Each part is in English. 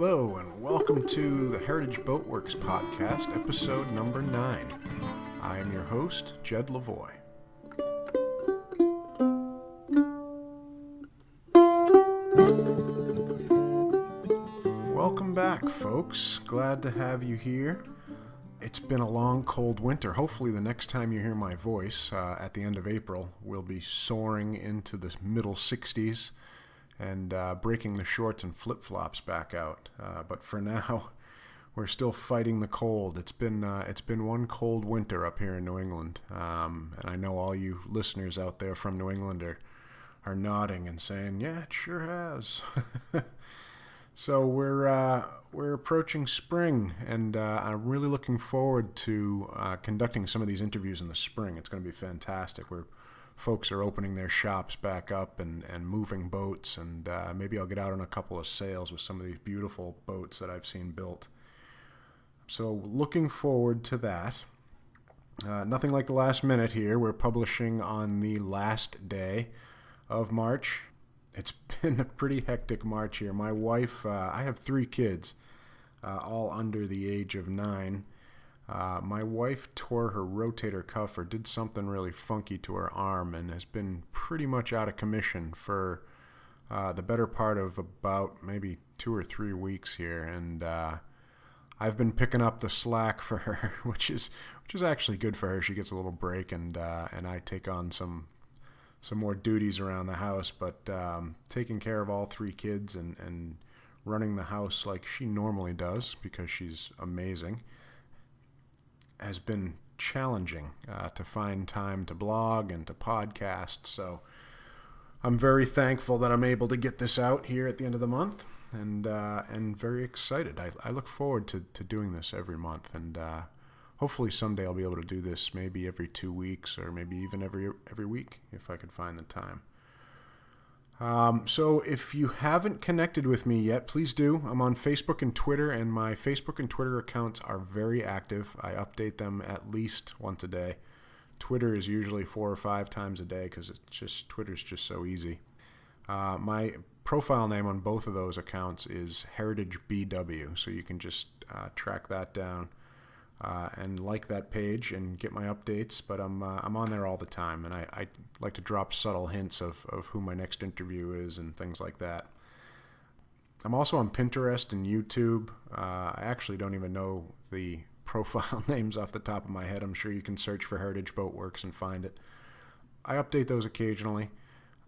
Hello, and welcome to the Heritage Boatworks Podcast, episode number 9. I am your host, Jed Lavoie. Welcome back, folks. Glad to have you here. It's been a long, cold winter. Hopefully the next time you hear my voice at the end of April, we'll be soaring into the middle 60s and breaking the shorts and flip-flops back out. But for now, we're still fighting the cold. It's been one cold winter up here in New England, and I know all you listeners out there from New England are nodding and saying, "Yeah, it sure has." So we're approaching spring, and I'm really looking forward to conducting some of these interviews in the spring. It's going to be fantastic. Folks are opening their shops back up and moving boats, and maybe I'll get out on a couple of sails with some of these beautiful boats that I've seen built. So looking forward to that. Nothing like the last minute here. We're publishing on the last day of March. It's been a pretty hectic March here. My wife, I have 3 kids, all under the age of 9. My wife tore her rotator cuff or did something really funky to her arm and has been pretty much out of commission for the better part of about maybe 2 or 3 weeks here. And I've been picking up the slack for her, which is actually good for her. She gets a little break, and I take on some more duties around the house. But taking care of all 3 kids and running the house like she normally does, because she's amazing, has been challenging to find time to blog and to podcast. So I'm very thankful that I'm able to get this out here at the end of the month, and very excited. I look forward to doing this every month, and hopefully someday I'll be able to do this maybe every 2 weeks, or maybe even every week if I could find the time. So if you haven't connected with me yet, please do. I'm on Facebook and Twitter, and my Facebook and Twitter accounts are very active. I update them at least once a day. Twitter is usually 4 or 5 times a day because Twitter's just so easy. My profile name on both of those accounts is Heritage BW, so you can just track that down and like that page and get my updates. But I'm on there all the time, and I like to drop subtle hints of who my next interview is and things like that. I'm also on Pinterest and YouTube. I actually don't even know the profile names off the top of my head. I'm sure you can search for Heritage Boatworks and find it. I update those occasionally.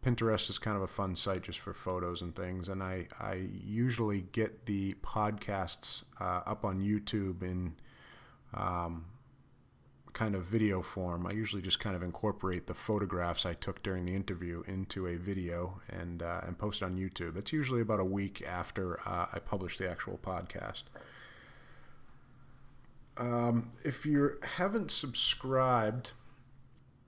Pinterest is kind of a fun site just for photos and things, and I usually get the podcasts up on YouTube in kind of video form. I usually just kind of incorporate the photographs I took during the interview into a video and post it on YouTube. It's usually about a week after I publish the actual podcast. If you haven't subscribed,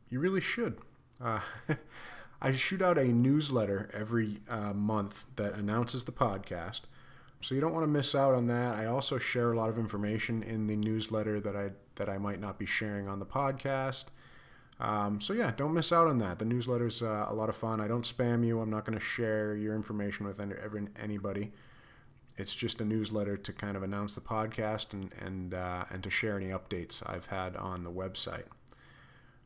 you really should. I shoot out a newsletter every month that announces the podcast, so you don't want to miss out on that. I also share a lot of information in the newsletter that I might not be sharing on the podcast. So yeah, don't miss out on that. The newsletter's a lot of fun. I don't spam you. I'm not going to share your information with anybody. It's just a newsletter to kind of announce the podcast and to share any updates I've had on the website.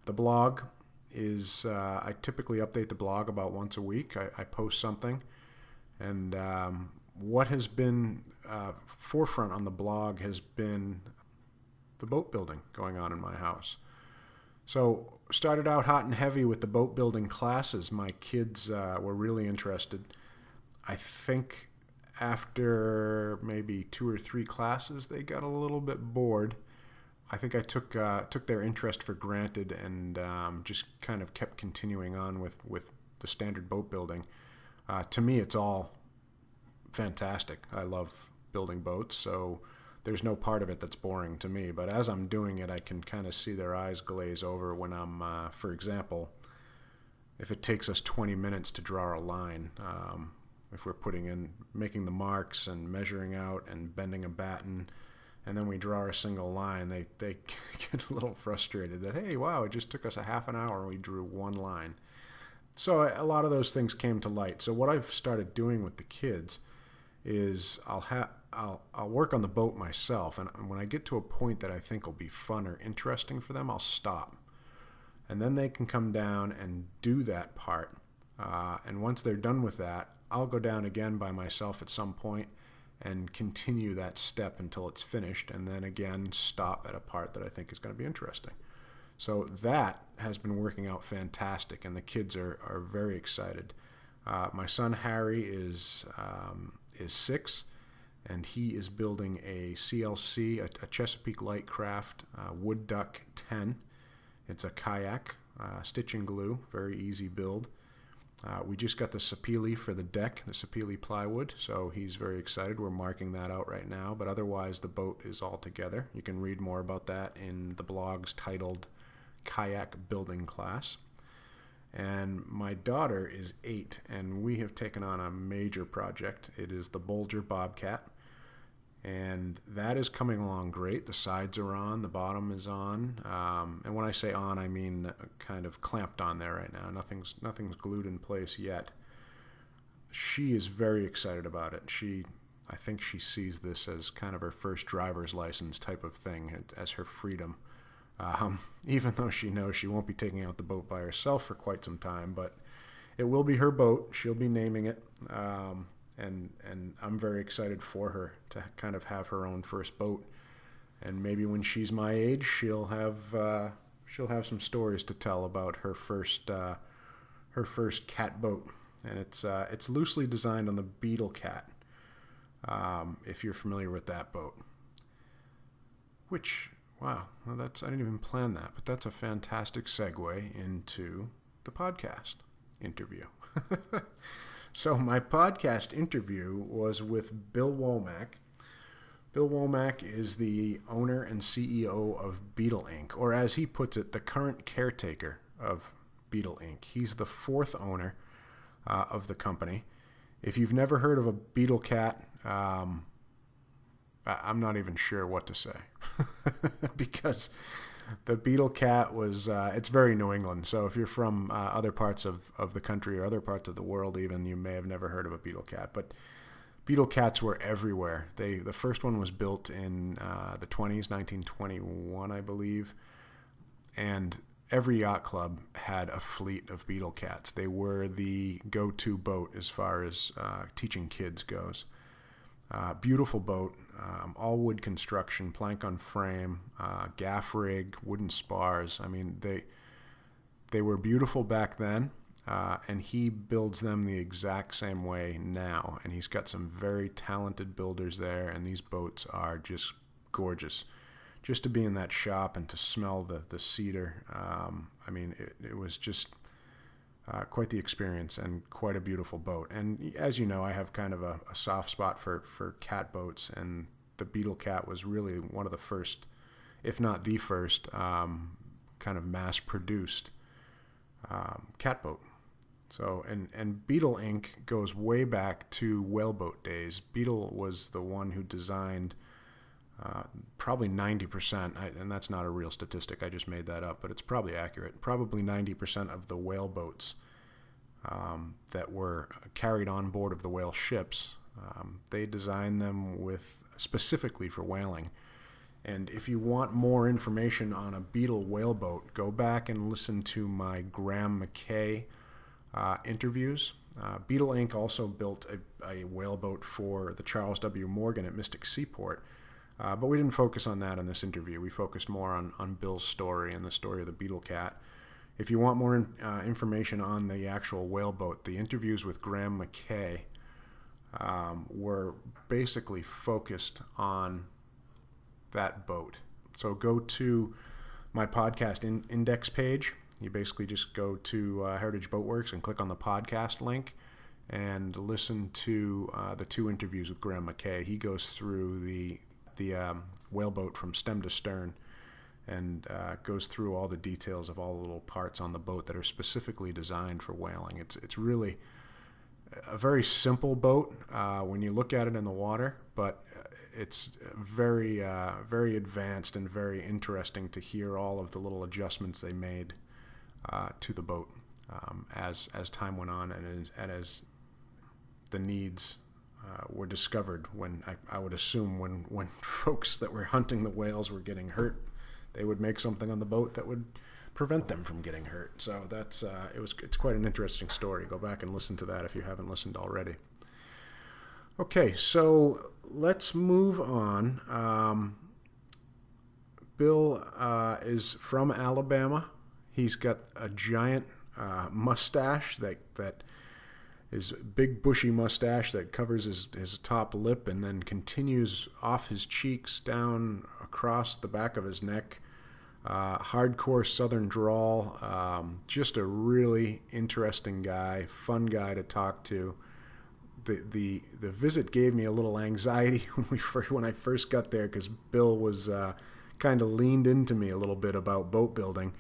The blog is I typically update the blog about once a week. I post something, and what has been forefront on the blog has been the boat building going on in my house. So started out hot and heavy with the boat building classes. My kids were really interested. I think after maybe 2 or 3 classes, they got a little bit bored. I think I took their interest for granted and just kind of kept continuing on with the standard boat building. To me, it's all fantastic. I love building boats, so there's no part of it that's boring to me. But as I'm doing it, I can kind of see their eyes glaze over when I'm, for example, if it takes us 20 minutes to draw a line, if we're making the marks and measuring out and bending a batten, and then we draw a single line, they get a little frustrated that, hey, wow, it just took us a half an hour and we drew one line. So a lot of those things came to light. So what I've started doing with the kids is I'll I'll work on the boat myself, and when I get to a point that I think will be fun or interesting for them, I'll stop. And then they can come down and do that part. And once they're done with that, I'll go down again by myself at some point and continue that step until it's finished, and then again stop at a part that I think is going to be interesting. So that has been working out fantastic, and the kids are very excited. My son Harry is 6, and he is building a CLC, a Chesapeake Lightcraft Wood Duck 10. It's a kayak, stitch and glue, very easy build. We just got the sapele for the deck, the sapele plywood, so he's very excited. We're marking that out right now, but otherwise the boat is all together. You can read more about that in the blogs titled Kayak Building Class. And my daughter is 8, and we have taken on a major project. It is the Bolger Bobcat, and that is coming along great. The sides are on, the bottom is on, and when I say on, I mean kind of clamped on there right now. Nothing's glued in place yet. She is very excited about it. I think she sees this as kind of her first driver's license type of thing, as her freedom. Even though she knows she won't be taking out the boat by herself for quite some time, but it will be her boat. She'll be naming it. And I'm very excited for her to kind of have her own first boat, and maybe when she's my age, she'll have some stories to tell about her first cat boat, and it's loosely designed on the Beetle cat, if you're familiar with that boat. Which, wow, well, I didn't even plan that, but that's a fantastic segue into the podcast interview. So my podcast interview was with Bill Womack. Bill Womack is the owner and CEO of Beetle Inc., or as he puts it, the current caretaker of Beetle Inc. He's the 4th owner of the company. If you've never heard of a beetle cat, I'm not even sure what to say because the beetle cat was, it's very New England. So if you're from other parts of the country or other parts of the world even, you may have never heard of a beetle cat. But beetle cats were everywhere. The first one was built in the 20s, 1921, I believe. And every yacht club had a fleet of beetle cats. They were the go-to boat as far as teaching kids goes. Beautiful boat, all wood construction, plank on frame, gaff rig, wooden spars. I mean, they were beautiful back then, and he builds them the exact same way now. And he's got some very talented builders there, and these boats are just gorgeous. Just to be in that shop and to smell the cedar, I mean, it was just quite the experience and quite a beautiful boat. And as you know, I have kind of a soft spot for cat boats, and the Beetle Cat was really one of the first, if not the first, kind of mass-produced cat boat. So, and Beetle Inc. goes way back to whaleboat days. Beetle was the one who designed probably 90%, and that's not a real statistic, I just made that up, but it's probably accurate. Probably 90% of the whale boats that were carried on board of the whale ships, they designed them specifically for whaling. And if you want more information on a Beetle whaleboat, go back and listen to my Graham McKay interviews. Beetle Inc. also built a whaleboat for the Charles W. Morgan at Mystic Seaport. But we didn't focus on that in this interview. We focused more on Bill's story and the story of the Beetle Cat. If you want more information on the actual whaleboat, the interviews with Graham McKay were basically focused on that boat. So go to my podcast index page. You basically just go to Heritage Boatworks and click on the podcast link and listen to the 2 interviews with Graham McKay. He goes through the whaleboat from stem to stern and goes through all the details of all the little parts on the boat that are specifically designed for whaling. It's really a very simple boat when you look at it in the water, but it's very very advanced and very interesting to hear all of the little adjustments they made to the boat as time went on and as the needs were discovered when, I would assume, when folks that were hunting the whales were getting hurt, they would make something on the boat that would prevent them from getting hurt. So that's it's quite an interesting story. Go back and listen to that if you haven't listened already. Okay, so let's move on. Bill is from Alabama. He's got a giant mustache that is a big bushy mustache that covers his top lip and then continues off his cheeks down across the back of his neck. Hardcore Southern drawl. Just a really interesting guy, fun guy to talk to. The visit gave me a little anxiety when I first got there, because Bill was kind of leaned into me a little bit about boat building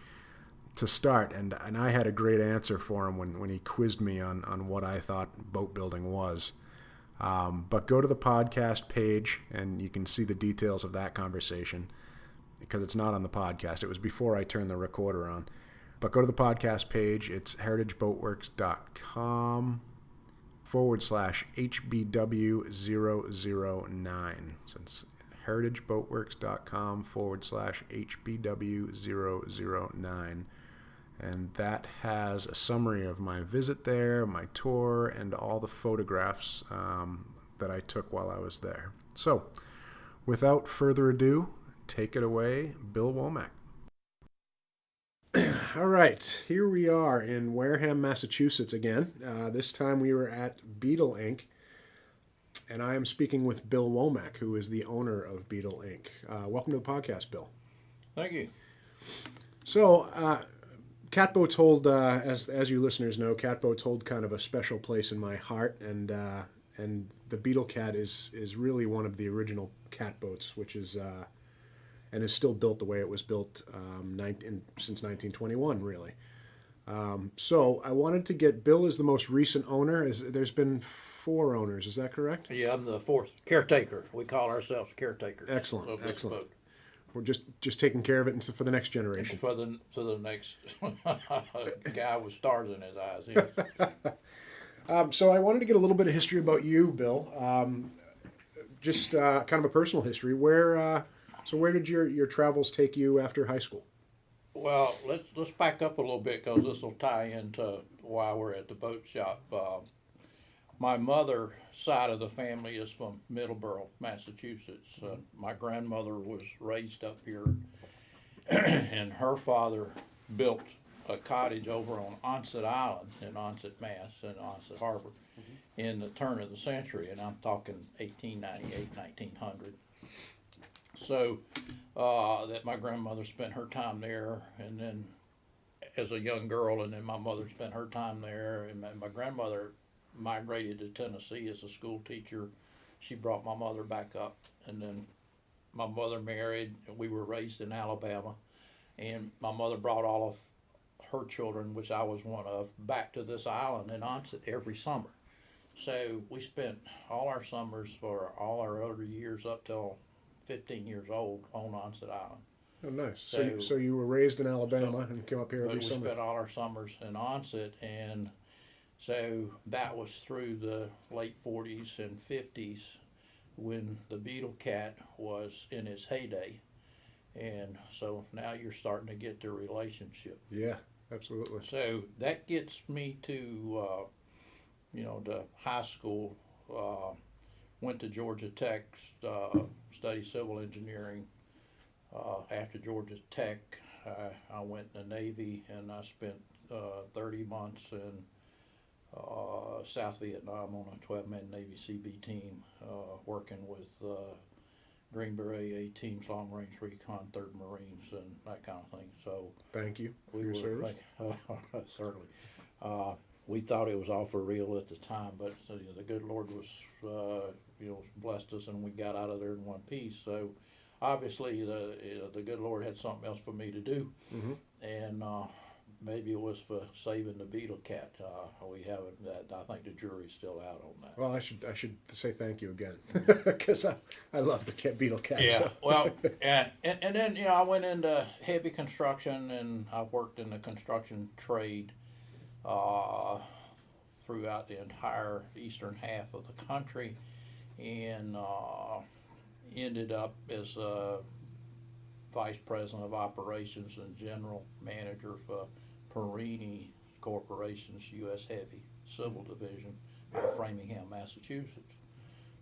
to start, and I had a great answer for him when he quizzed me on what I thought boat building was. But go to the podcast page and you can see the details of that conversation, because it's not on the podcast. It was before I turned the recorder on. But go to the podcast page. It's heritageboatworks.com/HBW009. So it's heritageboatworks.com/HBW009. And that has a summary of my visit there, my tour, and all the photographs that I took while I was there. So, without further ado, take it away, Bill Womack. All right, here we are in Wareham, Massachusetts again. This time we were at Beetle Inc., and I am speaking with Bill Womack, who is the owner of Beetle Inc. Welcome to the podcast, Bill. Thank you. So, catboats hold, as you listeners know, catboats hold kind of a special place in my heart, and the Beetle Cat is really one of the original catboats, which is and is still built the way it was built since 1921, really. So I wanted to get, Bill is the most recent owner. There's been 4 owners, is that correct? Yeah, I'm the 4th caretaker. We call ourselves caretakers. Excellent, excellent. Boat. We're just taking care of it for the next generation. For the next guy with stars in his eyes. Yeah. So I wanted to get a little bit of history about you, Bill. Just kind of a personal history. Where did your travels take you after high school? Well, let's back up a little bit, because this will tie into why we're at the boat shop. My mother's side of the family is from Middleborough, Massachusetts. My grandmother was raised up here, and her father built a cottage over on Onset Island in Onset, Mass, in Onset Harbor, in the turn of the century, and I'm talking 1898, 1900. So that my grandmother spent her time there, and then as a young girl, and then my mother spent her time there, and my grandmother migrated to Tennessee as a school teacher. She brought my mother back up, and then my mother married, and we were raised in Alabama, and my mother brought all of her children, which I was one of, back to this island in Onset every summer. So we spent all our summers for all our other years up till 15 years old on Onset Island. Oh, nice. So you were raised in Alabama and came up here every summer. We spent all our summers in Onset, and so that was through the late 40s and 50s when the Beetle Cat was in its heyday. And so now you're starting to get the relationship. Yeah, absolutely. So that gets me to, the high school. Went to Georgia Tech, studied civil engineering. After Georgia Tech, I went in the Navy, and I spent 30 months in South Vietnam on a 12-man Navy CB team, working with Green Beret A teams, Long Range Recon, 3rd Marines, and that kind of thing. So thank you for your service. Certainly. We thought it was all for real at the time, but the good Lord was, blessed us, and we got out of there in one piece. So obviously the good Lord had something else for me to do, and maybe it was for saving the Beetle Cat. We haven't. I think the jury's still out on that. Well, I should say thank you again, because I love the Beetle Cat. Yeah. So. Well, and then I went into heavy construction, and I worked in the construction trade throughout the entire eastern half of the country, and ended up as vice president of operations and general manager for Perini Corporation's U.S. Heavy Civil Division out of Framingham, Massachusetts.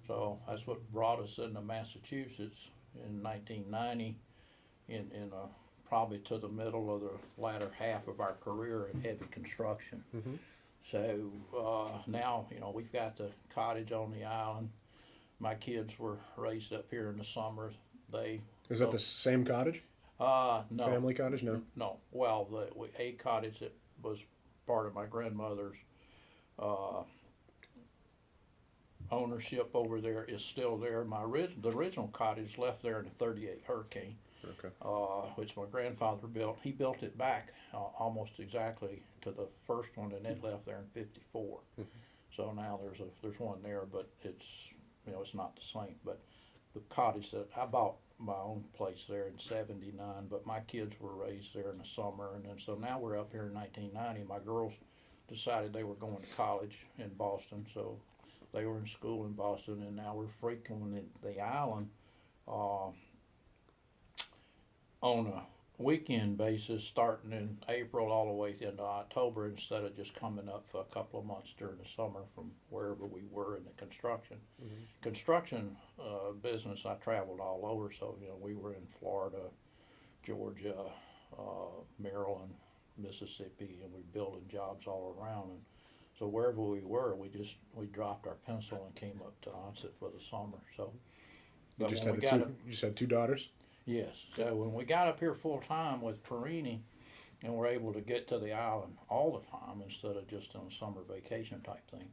So that's what brought us into Massachusetts in 1990, in probably to the middle of the latter half of our career in heavy construction. Mm-hmm. So now, we've got the cottage on the island. My kids were raised up here in the summer. Is that the same cottage? No. Family cottage? No. No. Well, a cottage that was part of my grandmother's ownership over there is still there. The original cottage left there in the '38 hurricane, Okay. which my grandfather built. He built it back almost exactly to the first one, and it left there in '54. Mm-hmm. So now there's one there, but it's it's not the same. But the cottage that I bought my own place there in '79, but my kids were raised there in the summer, and then so now we're up here in 1990. My girls decided they were going to college in Boston, so they were in school in Boston, and now we're frequenting the island on a weekend basis, starting in April all the way into October, instead of just coming up for a couple of months during the summer from wherever we were in the construction. Mm-hmm. Construction business, I traveled all over, so we were in Florida, Georgia, Maryland, Mississippi, and we building jobs all around. And so wherever we were, we dropped our pencil and came up to Onset for the summer. So You just had two daughters? Yes. So when we got up here full time with Perini, and were able to get to the island all the time instead of just on a summer vacation type thing,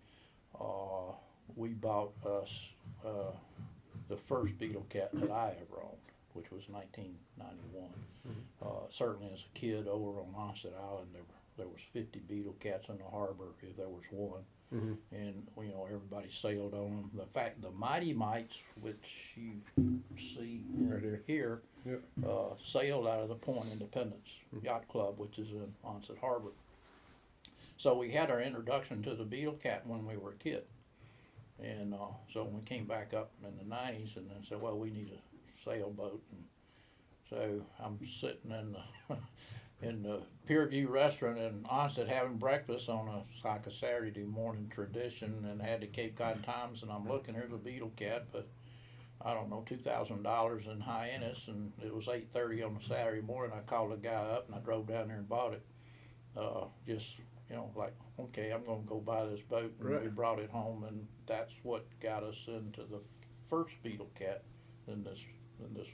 we bought us the first Beetle cat that I ever owned, which was 1991. Mm-hmm. Certainly as a kid over on Onset Island, there was 50 Beetle cats in the harbor if there was one. Mm-hmm. And everybody sailed on them. The Mighty Mites, which you see right here, yep. Sailed out of the Point Independence Yacht Club, which is in Onset Harbor. So we had our introduction to the Beetle cat when we were a kid, and so when we came back up in the '90s, and then said, well, we need a sailboat, and so I'm sitting in the Pier View restaurant in Onset having breakfast on like a Saturday morning tradition, and had the Cape Cod Times, and I'm looking, here's a Beetle cat, but I don't know, $2,000 in Hyannis, and it was 8:30 on a Saturday morning. I called the guy up and I drove down there and bought it. Just like, okay, I'm going to go buy this boat, and right. We brought it home, and that's what got us into the first Beetle cat in this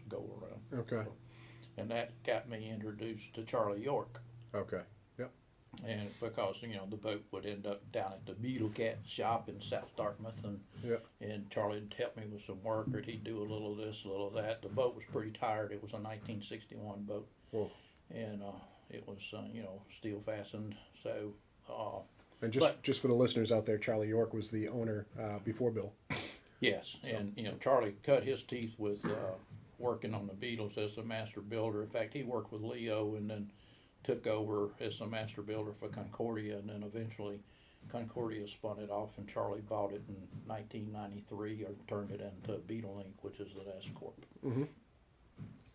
go around. Okay. So, and that got me introduced to Charlie York. Okay. Yep. And because the boat would end up down at the Beetle Cat shop in South Dartmouth, and yep. and Charlie would help me with some work, or he'd do a little of this, a little of that. The boat was pretty tired. It was a 1961 boat. Whoa. And it was steel fastened. So. And just for the listeners out there, Charlie York was the owner before Bill. Yes, and Charlie cut his teeth with working on the Beetles as a master builder. In fact, he worked with Leo and then took over as a master builder for Concordia, and then eventually Concordia spun it off, and Charlie bought it in 1993 or turned it into Beetle Inc., which is an S Corp. Mm-hmm.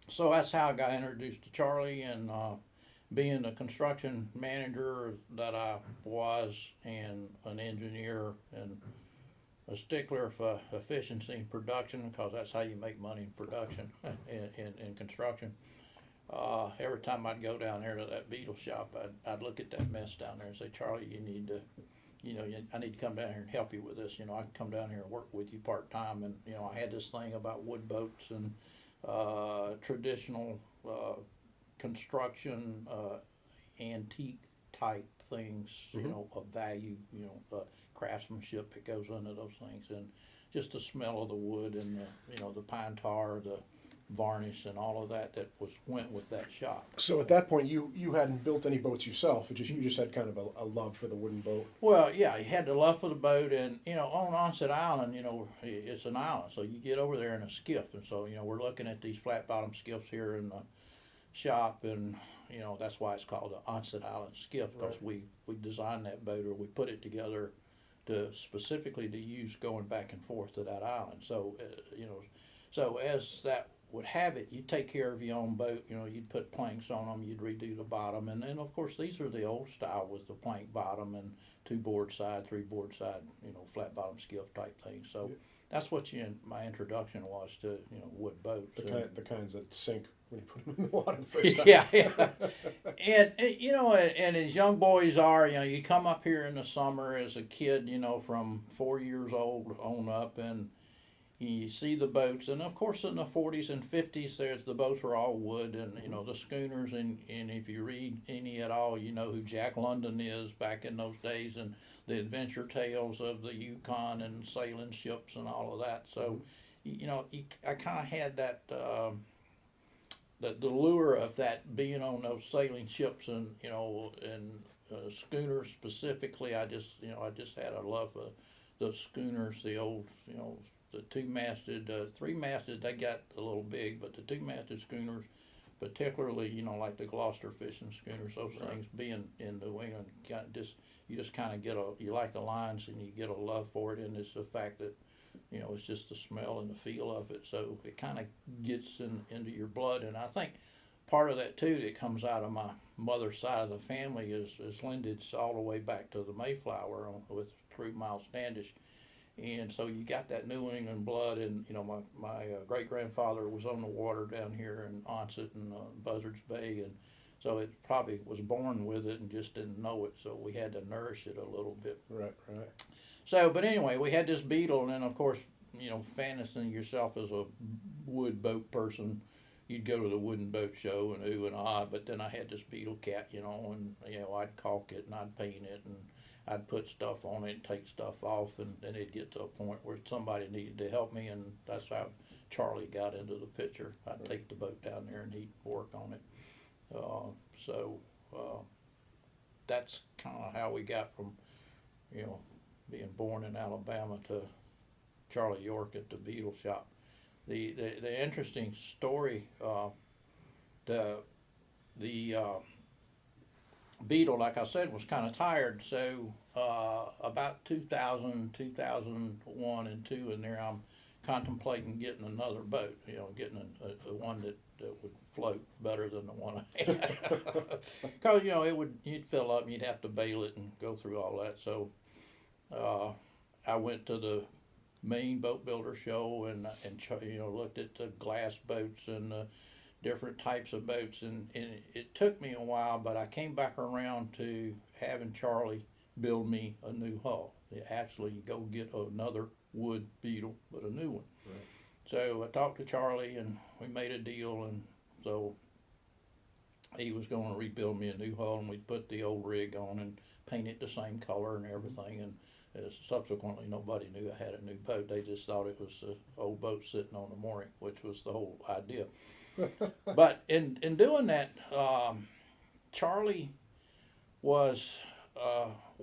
So that's how I got introduced to Charlie, and being the construction manager that I was, and an engineer, and a stickler for efficiency in production, because that's how you make money in production in construction. Every time I'd go down there to that Beetle shop, I'd look at that mess down there and say, Charlie, you need to, I need to come down here and help you with this. I can come down here and work with you part time. And I had this thing about wood boats and traditional construction, antique type things, mm-hmm. Of value, the craftsmanship that goes into those things, and just the smell of the wood and the pine tar, the varnish, and all of that went with that shop. So at that point, you hadn't built any boats yourself. You just had kind of a love for the wooden boat. Well, yeah, you had the love for the boat, and on Onset Island, it's an island, so you get over there in a skiff, and so we're looking at these flat bottom skiffs here in the shop, and that's why it's called the Onset Island skiff, because right. we designed that boat, or we put it together specifically to use going back and forth to that island. So so as that would have it, you take care of your own boat. You'd put planks on them, you'd redo the bottom, and then of course these are the old style with the plank bottom and 2 board side, 3 board side, flat bottom skiff type thing. So that's what my introduction was to wood boats. The kinds that sink when you put them in the water the first time. Yeah. And as young boys are, you come up here in the summer as a kid, from 4 years old on up, and you see the boats. And of course in the 40s and 50s, the boats were all wood, and the schooners, and if you read any at all, you know who Jack London is back in those days, and the adventure tales of the Yukon and sailing ships and all of that. So I kind of had that the lure of that, being on those sailing ships, and schooners specifically. I just had a love for the schooners, the old the 2-masted, 3-masted, they got a little big, but the 2-masted schooners, particularly like the Gloucester fishing schooners, those things, being in New England, you just kind of you like the lines, and you get a love for it, and it's the fact that it's just the smell and the feel of it, so it kind of gets into your blood. And I think part of that too that comes out of my mother's side of the family is lineage all the way back to the Mayflower with True Miles Standish. And so you got that New England blood, and my great grandfather was on the water down here in Onset and Buzzards Bay, and so it probably was born with it and just didn't know it. So we had to nourish it a little bit. Right. So, but anyway, we had this Beetle, and then of course, fantasizing yourself as a wood boat person, you'd go to the wooden boat show and ooh and ah. But then I had this Beetle cat, and I'd caulk it and I'd paint it and I'd put stuff on it and take stuff off, and then it'd get to a point where somebody needed to help me, and that's how Charlie got into the picture. I'd take the boat down there and he'd work on it. So that's kind of how we got from, being born in Alabama to Charlie York at the Beetle shop. The interesting story, the Beetle, like I said, was kind of tired. So about 2000, 2001 and 2 in there, I'm contemplating getting another boat, getting a one that would float better than the one I had. Because, you'd fill up and you'd have to bail it and go through all that. So I went to the main boat builder show and looked at the glass boats and the different types of boats, and it took me a while, but I came back around to having Charlie build me a new hull. Actually go get another wood Beetle, but a new one. Right. So I talked to Charlie and we made a deal, and so he was going to rebuild me a new hull, and we'd put the old rig on and paint it the same color and everything. And subsequently, nobody knew I had a new boat. They just thought it was an old boat sitting on the mooring, which was the whole idea. But in doing that, Charlie was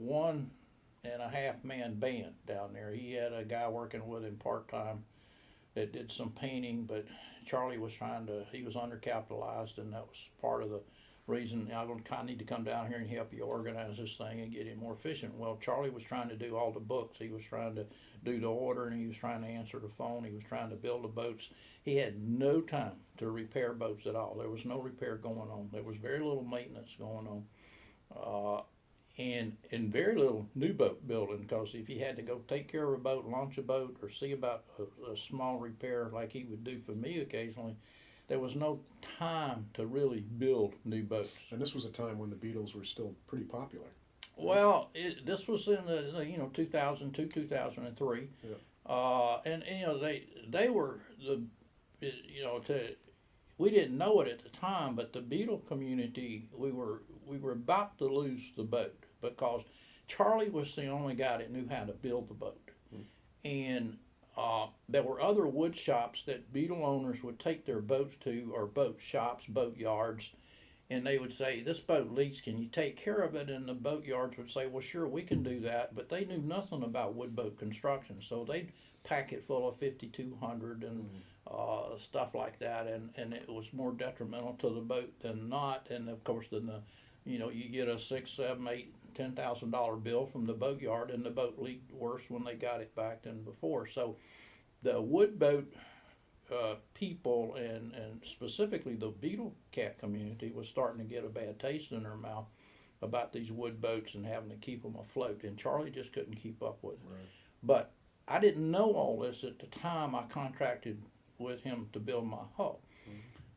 1.5-man band down there. He had a guy working with him part-time that did some painting, but Charlie was he was undercapitalized, and that was part of the reason I'm going to kind of need to come down here and help you organize this thing and get it more efficient. Well, Charlie was trying to do all the books. He was trying to do the order, and he was trying to answer the phone. He was trying to build the boats. He had no time to repair boats at all. There was no repair going on. There was very little maintenance going on. And very little new boat building, because if he had to go take care of a boat, launch a boat, or see about a small repair like he would do for me occasionally, there was no time to really build new boats. And this was a time when the Beetles were still pretty popular. Well, this was in the 2002, 2003, yeah. And they were we didn't know it at the time, but the Beetle community, we were about to lose the boat, because Charlie was the only guy that knew how to build the boat. And there were other wood shops that Beetle owners would take their boats to, or boat shops, boat yards, and they would say, "This boat leaks, can you take care of it?" And the boat yards would say, "Well, sure, we can do that." But they knew nothing about wood boat construction, so they'd pack it full of 5200 and stuff like that, and it was more detrimental to the boat than not. And of course, then you get a 6, 7, 8 $10,000 bill from the boatyard, and the boat leaked worse when they got it back than before. So the wood boat people and specifically the beetle cat community was starting to get a bad taste in their mouth about these wood boats and having to keep them afloat, and Charlie just couldn't keep up with it. Right. But I didn't know all this at the time I contracted with him to build my hull.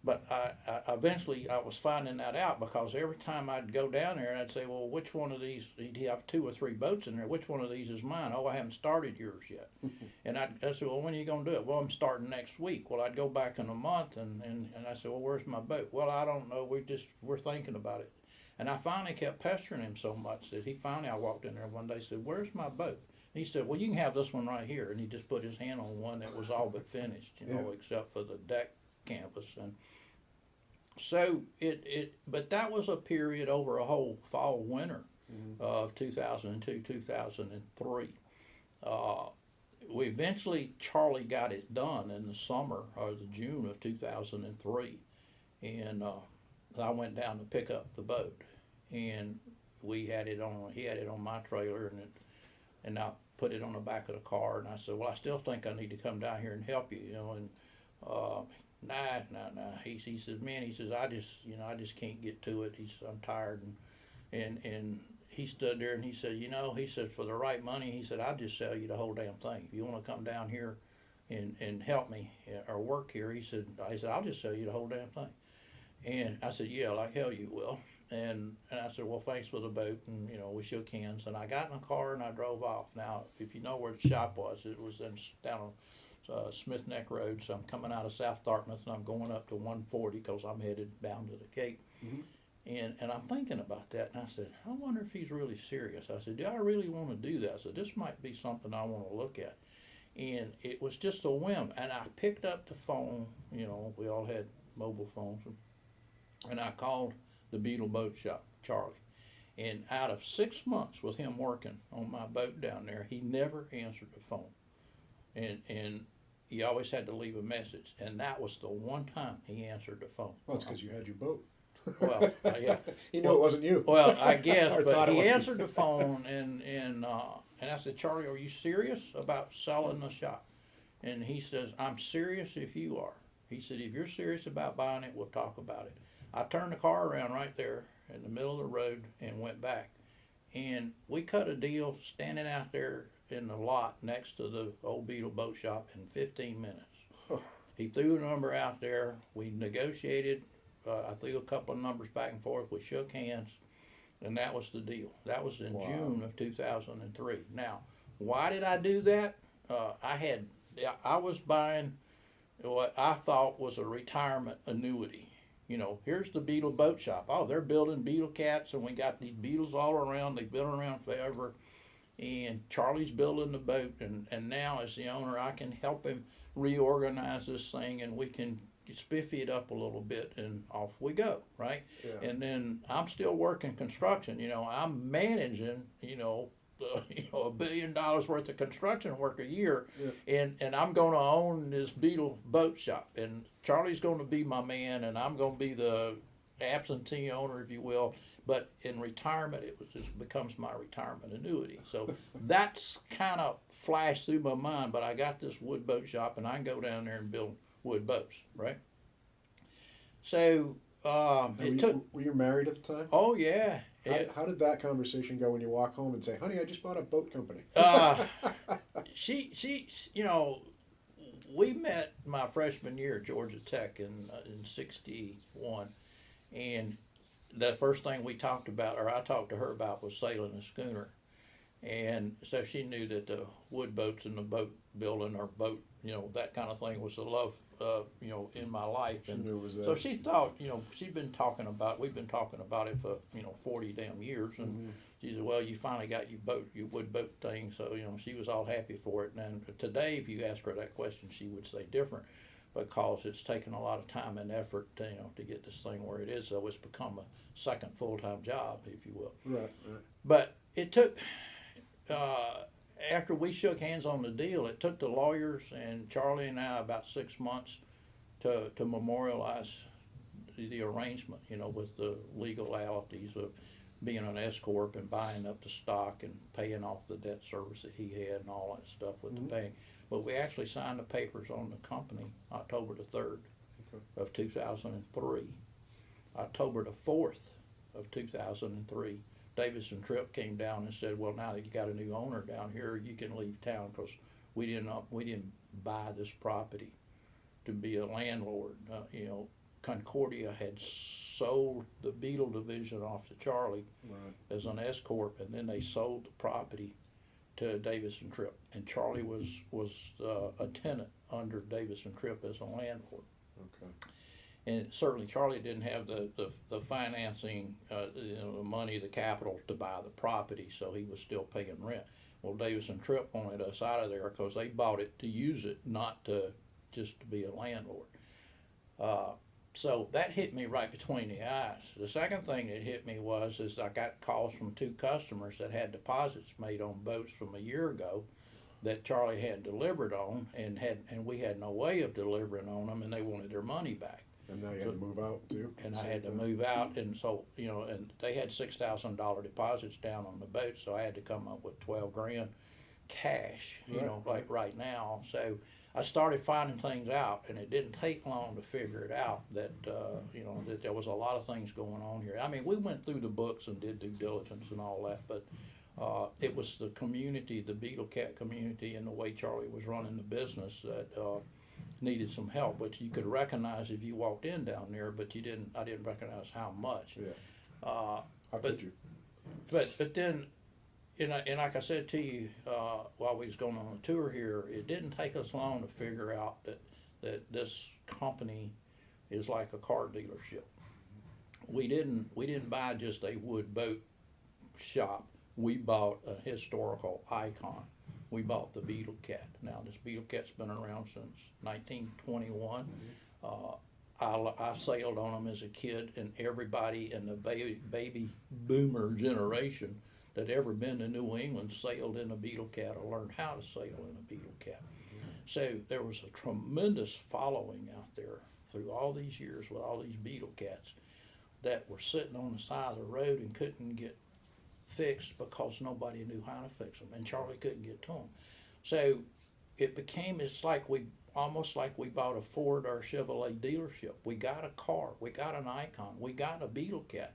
But I eventually I was finding that out, because every time I'd go down there and I'd say, well, which one of these, he'd have 2 or 3 boats in there, which one of these is mine? Oh, I haven't started yours yet. And I said, well, when are you going to do it? Well, I'm starting next week. Well, I'd go back in a month and I said, well, where's my boat? Well, I don't know, we're thinking about it. And I finally kept pestering him so much that I walked in there one day and said, where's my boat? And he said, well, you can have this one right here. And he just put his hand on one that was all but finished, except for the deck canvas. And so but that was a period over a whole fall winter of 2002, 2003. We eventually, Charlie got it done in the summer or the June of 2003. And I went down to pick up the boat, and he had it on my trailer, and I put it on the back of the car, and I said, well, I still think I need to come down here and help you, and nah. He says, man, I just can't get to it. I'm tired, and he stood there and he said, for the right money, he said, I'd just sell you the whole damn thing. If you want to come down here and help me or work here, he said, I'll just sell you the whole damn thing. And I said, yeah, like hell you will. And I said, well, thanks for the boat. And, we shook hands. And I got in the car and I drove off. Now, if you know where the shop was, it was down on Smith Neck Road. So I'm coming out of South Dartmouth and I'm going up to 140 because I'm headed down to the Cape. Mm-hmm. And I'm thinking about that. And I said, I wonder if he's really serious. I said, do I really want to do that? I said, this might be something I want to look at. And it was just a whim. And I picked up the phone. We all had mobile phones. And I called the Beetle Boat Shop, Charlie. And out of 6 months with him working on my boat down there, he never answered the phone. And he always had to leave a message. And that was the one time he answered the phone. Well, it's because you had your boat. Well, yeah. He knew it wasn't you. Well, I guess, but he answered the phone, and I said, Charlie, are you serious about selling the shop? And he says, I'm serious if you are. He said, if you're serious about buying it, we'll talk about it. I turned the car around right there in the middle of the road and went back. And we cut a deal standing out there in the lot next to the old Beetle Boat Shop in 15 minutes. Huh. He threw a number out there. We negotiated. I threw a couple of numbers back and forth. We shook hands, and that was the deal. That was in June of 2003. Now, why did I do that? I was buying what I thought was a retirement annuity. Here's the Beetle Boat Shop. Oh, they're building beetle cats, and we got these beetles all around. They've been around forever. And Charlie's building the boat, and now as the owner, I can help him reorganize this thing, and we can spiffy it up a little bit, and off we go, right? Yeah. And then I'm still working construction. I'm managing, $1 billion worth of construction work a year, yeah. and I'm going to own this Beetle Boat Shop, and Charlie's going to be my man, and I'm going to be the absentee owner, if you will. But in retirement, it just becomes my retirement annuity. So that's kind of flashed through my mind. But I got this wood boat shop, and I can go down there and build wood boats, right? So Were you married at the time? Oh yeah. How did that conversation go when you walk home and say, "Honey, I just bought a boat company"? She, we met my freshman year at Georgia Tech in '61, and the first thing we talked about, or I talked to her about, was sailing a schooner. And so she knew that the wood boats and the boat building or boat, that kind of thing was a love, in my life. And so she thought, we've been talking about it for, 40 damn years. And she said, well, you finally got your wood boat thing. So, she was all happy for it. And today, if you ask her that question, she would say different, because it's taken a lot of time and effort to get this thing where it is. So it's become a second full-time job, if you will. Right. But it took, after we shook hands on the deal, it took the lawyers and Charlie and I about 6 months to memorialize the arrangement, with the legalities of being an S corp and buying up the stock and paying off the debt service that he had and all that stuff with the bank. But we actually signed the papers on the company October the 3rd of 2003. October the 4th of 2003, Davis and Tripp came down and said, well, now that you got a new owner down here, you can leave town, because we didn't buy this property to be a landlord. Concordia had sold the Beetle division off to Charlie as an S corp, and then they sold the property to Davis and Tripp, and Charlie was a tenant under Davis and Tripp as a landlord. Okay. And certainly Charlie didn't have the financing, the money, the capital to buy the property, so he was still paying rent. Well, Davis and Tripp wanted us out of there because they bought it to use it, not to just to be a landlord. So that hit me right between the eyes. The second thing that hit me is I got calls from 2 customers that had deposits made on boats from a year ago that Charlie had delivered on, and we had no way of delivering on them, and they wanted their money back. And now you had to move out too? And I had to move out, and so, and they had $6,000 deposits down on the boat, so I had to come up with $12,000 cash, like right now. So I started finding things out, and it didn't take long to figure it out that, that there was a lot of things going on here. I mean, we went through the books and did due diligence and all that, but it was the community, the Beetle Cat community, and the way Charlie was running the business that needed some help, which you could recognize if you walked in down there, but I didn't recognize how much. Yeah. But then, and like I said to you while we was going on the tour here, it didn't take us long to figure out that this company is like a car dealership. We didn't buy just a wood boat shop. We bought a historical icon. We bought the Beetle Cat. Now, this Beetle Cat's been around since 1921. I sailed on them as a kid, and everybody in the baby boomer generation that ever been to New England sailed in a Beetle Cat or learned how to sail in a Beetle Cat. So there was a tremendous following out there through all these years with all these Beetle Cats that were sitting on the side of the road and couldn't get fixed because nobody knew how to fix them, and Charlie couldn't get to them. So it's almost like we bought a Ford or Chevrolet dealership. We got a car, we got an icon, we got a Beetle Cat.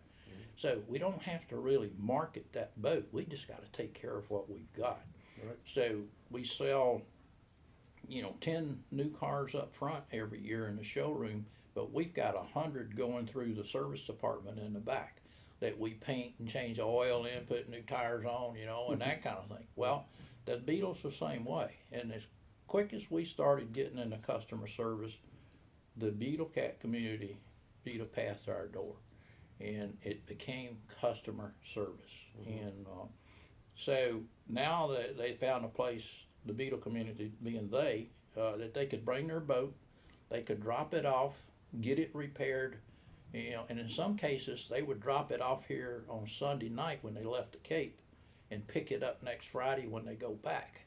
So we don't have to really market that boat. We just got to take care of what we've got. Right. So we sell, 10 new cars up front every year in the showroom, but we've got 100 going through the service department in the back that we paint and change oil in, put new tires on, and that kind of thing. Well, the Beetle's the same way. And as quick as we started getting into customer service, the Beetle Cat community beat a path to our door, and it became customer service. And so now that they found a place, the Beetle community being that they could bring their boat, they could drop it off, get it repaired, and in some cases they would drop it off here on Sunday night when they left the Cape and pick it up next Friday when they go back.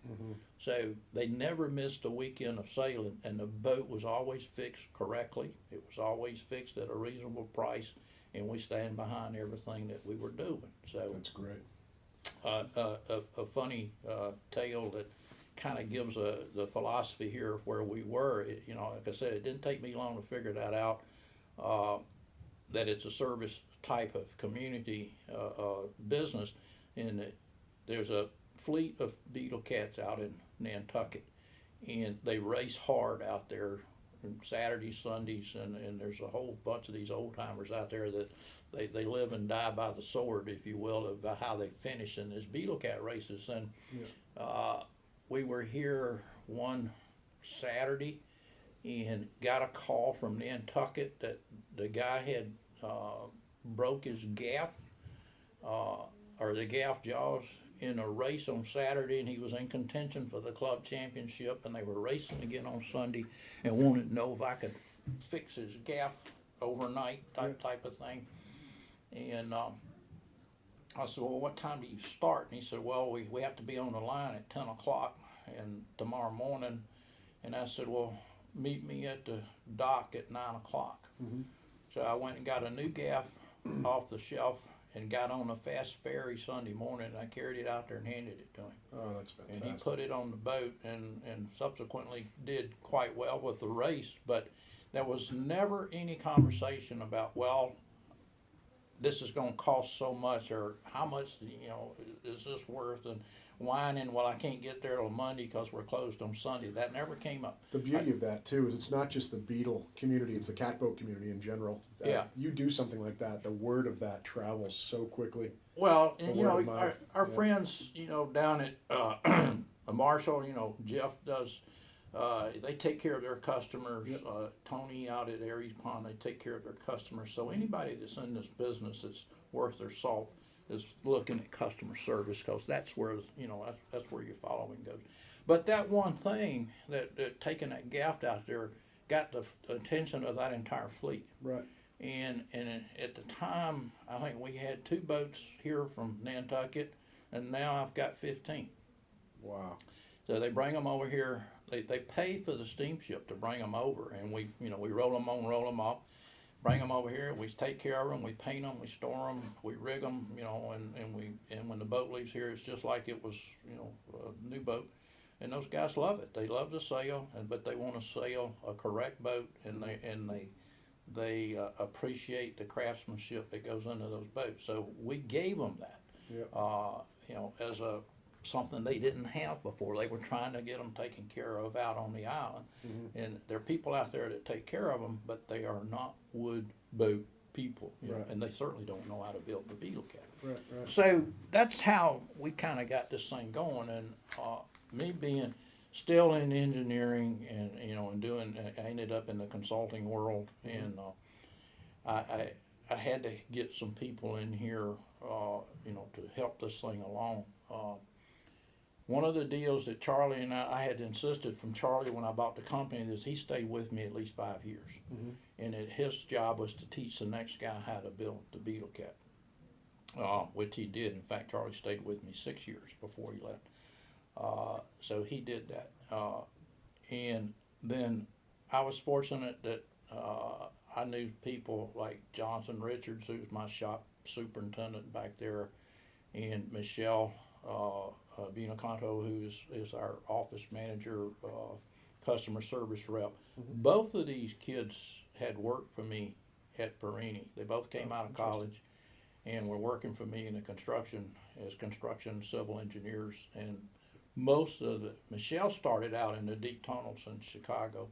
So they never missed a weekend of sailing, and the boat was always fixed correctly. It was always fixed at a reasonable price, and we stand behind everything that we were doing. So that's great. A funny tale that kind of gives the philosophy here of where we were. Like I said, it didn't take me long to figure that out. That it's a service type of community business, and that there's a fleet of Beetle Cats out in Nantucket, and they race hard out there on Saturdays, Sundays, and there's a whole bunch of these old timers out there that they live and die by the sword, if you will, about how they finish in these Beetle Cat races. And we were here one Saturday and got a call from Nantucket that the guy had broke his gaff or the gaff jaws in a race on Saturday, and he was in contention for the club championship, and they were racing again on Sunday, and wanted to know if I could fix his gaff overnight type of thing. And I said, well, what time do you start? And he said, well, we have to be on the line at 10 o'clock and tomorrow morning. And I said, well, meet me at the dock at 9 o'clock. So I went and got a new gaff off the shelf and got on a fast ferry Sunday morning, and I carried it out there and handed it to him. Oh, that's fantastic. And he put it on the boat and subsequently did quite well with the race, but there was never any conversation about, well, this is going to cost so much, or how much, is this worth, and whining, well, I can't get there till Monday because we're closed on Sunday. That never came up. The beauty of that, too, is it's not just the Beetle community, it's the catboat community in general. Yeah. You do something like that, the word of that travels so quickly. Well, and our yeah. friends, down at Marshall, Jeff does, they take care of their customers. Yep. Tony out at Aries Pond, they take care of their customers. So anybody that's in this business that's worth their salt is looking at customer service, because that's where, that's where your following goes. But that one thing that taking that gaff out there got the attention of that entire fleet. Right. And at the time, I think we had 2 boats here from Nantucket, and now I've got 15. Wow. So they bring them over here. They pay for the steamship to bring them over, and we roll them on, roll them off, bring them over here. We take care of them. We paint them. We store them. We rig them. And when the boat leaves here, it's just like it was, a new boat. And those guys love it. They love to sail, but they want to sail a correct boat, and they appreciate the craftsmanship that goes into those boats. So we gave them that, Yep. as something they didn't have before. They were trying to get them taken care of out on the island. Mm-hmm. And there are people out there that take care of them, but they are not wood boat people, Right. and they certainly don't know how to build the Beetle Cat. Right, right. So that's how we kind of got this thing going. And me being still in engineering and doing, I ended up in the consulting world, and I had to get some people in here, to help this thing along. One of the deals that Charlie and I had insisted from Charlie when I bought the company is he stayed with me at least 5 years. Mm-hmm. And his job was to teach the next guy how to build the Beetle Cat, which he did. In fact, Charlie stayed with me 6 years before he left. So he did that. And then I was fortunate that I knew people like Jonathan Richards, who's my shop superintendent back there, and Michelle Binacanto, who is our office manager, customer service rep. Mm-hmm. Both of these kids had worked for me at Perini. They both came out of college and were working for me in the construction civil engineers. And Michelle started out in the deep tunnels in Chicago,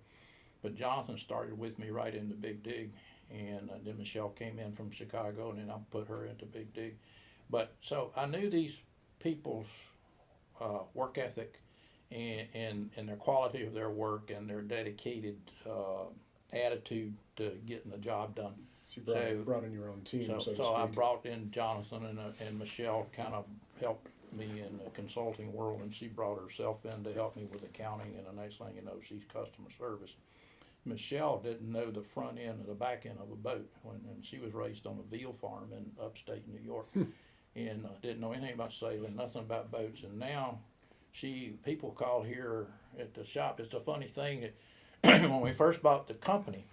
but Jonathan started with me right in the Big Dig. And then Michelle came in from Chicago, and then I put her into Big Dig. But so I knew these people's work ethic and their quality of their work and their dedicated attitude to getting the job done. So you brought in your own team, so to speak. I brought in Jonathan, and Michelle kind of helped me in the consulting world, and she brought herself in to help me with accounting, and the next thing you know, she's customer service. Michelle didn't know the front end or the back end of a boat, and she was raised on a veal farm in upstate New York. And didn't know anything about sailing, nothing about boats. And now people call here at the shop. It's a funny thing that when we first bought the company,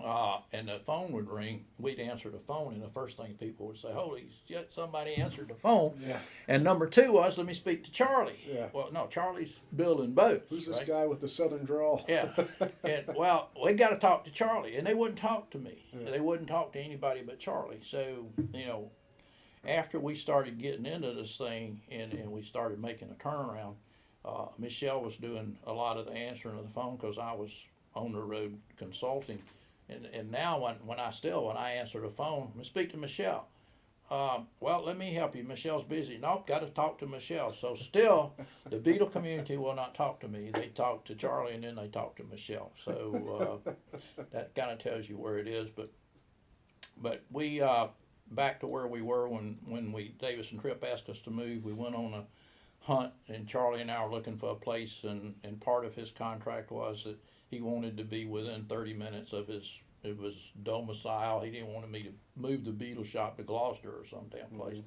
and the phone would ring, we'd answer the phone, and the first thing people would say, holy shit, somebody answered the phone. Yeah. And number 2 was, let me speak to Charlie. Yeah. Well, no, Charlie's building boats. Who's this right? guy with the southern drawl? Yeah. And, well, we got to talk to Charlie. And they wouldn't talk to me. Yeah. They wouldn't talk to anybody but Charlie. So, after we started getting into this thing and we started making a turnaround, Michelle was doing a lot of the answering of the phone because I was on the road consulting. And now when I answer the phone, I speak to Michelle. Well, let me help you. Michelle's busy. Nope, got to talk to Michelle. So still, the Beetle community will not talk to me. They talk to Charlie, and then they talk to Michelle. So that kind of tells you where it is. But we back to where we were when Davis and Tripp asked us to move. We went on a hunt, and Charlie and I were looking for a place, and part of his contract was that he wanted to be within 30 minutes of his domicile. He didn't want me to move the Beetle shop to Gloucester or some damn place. Mm-hmm.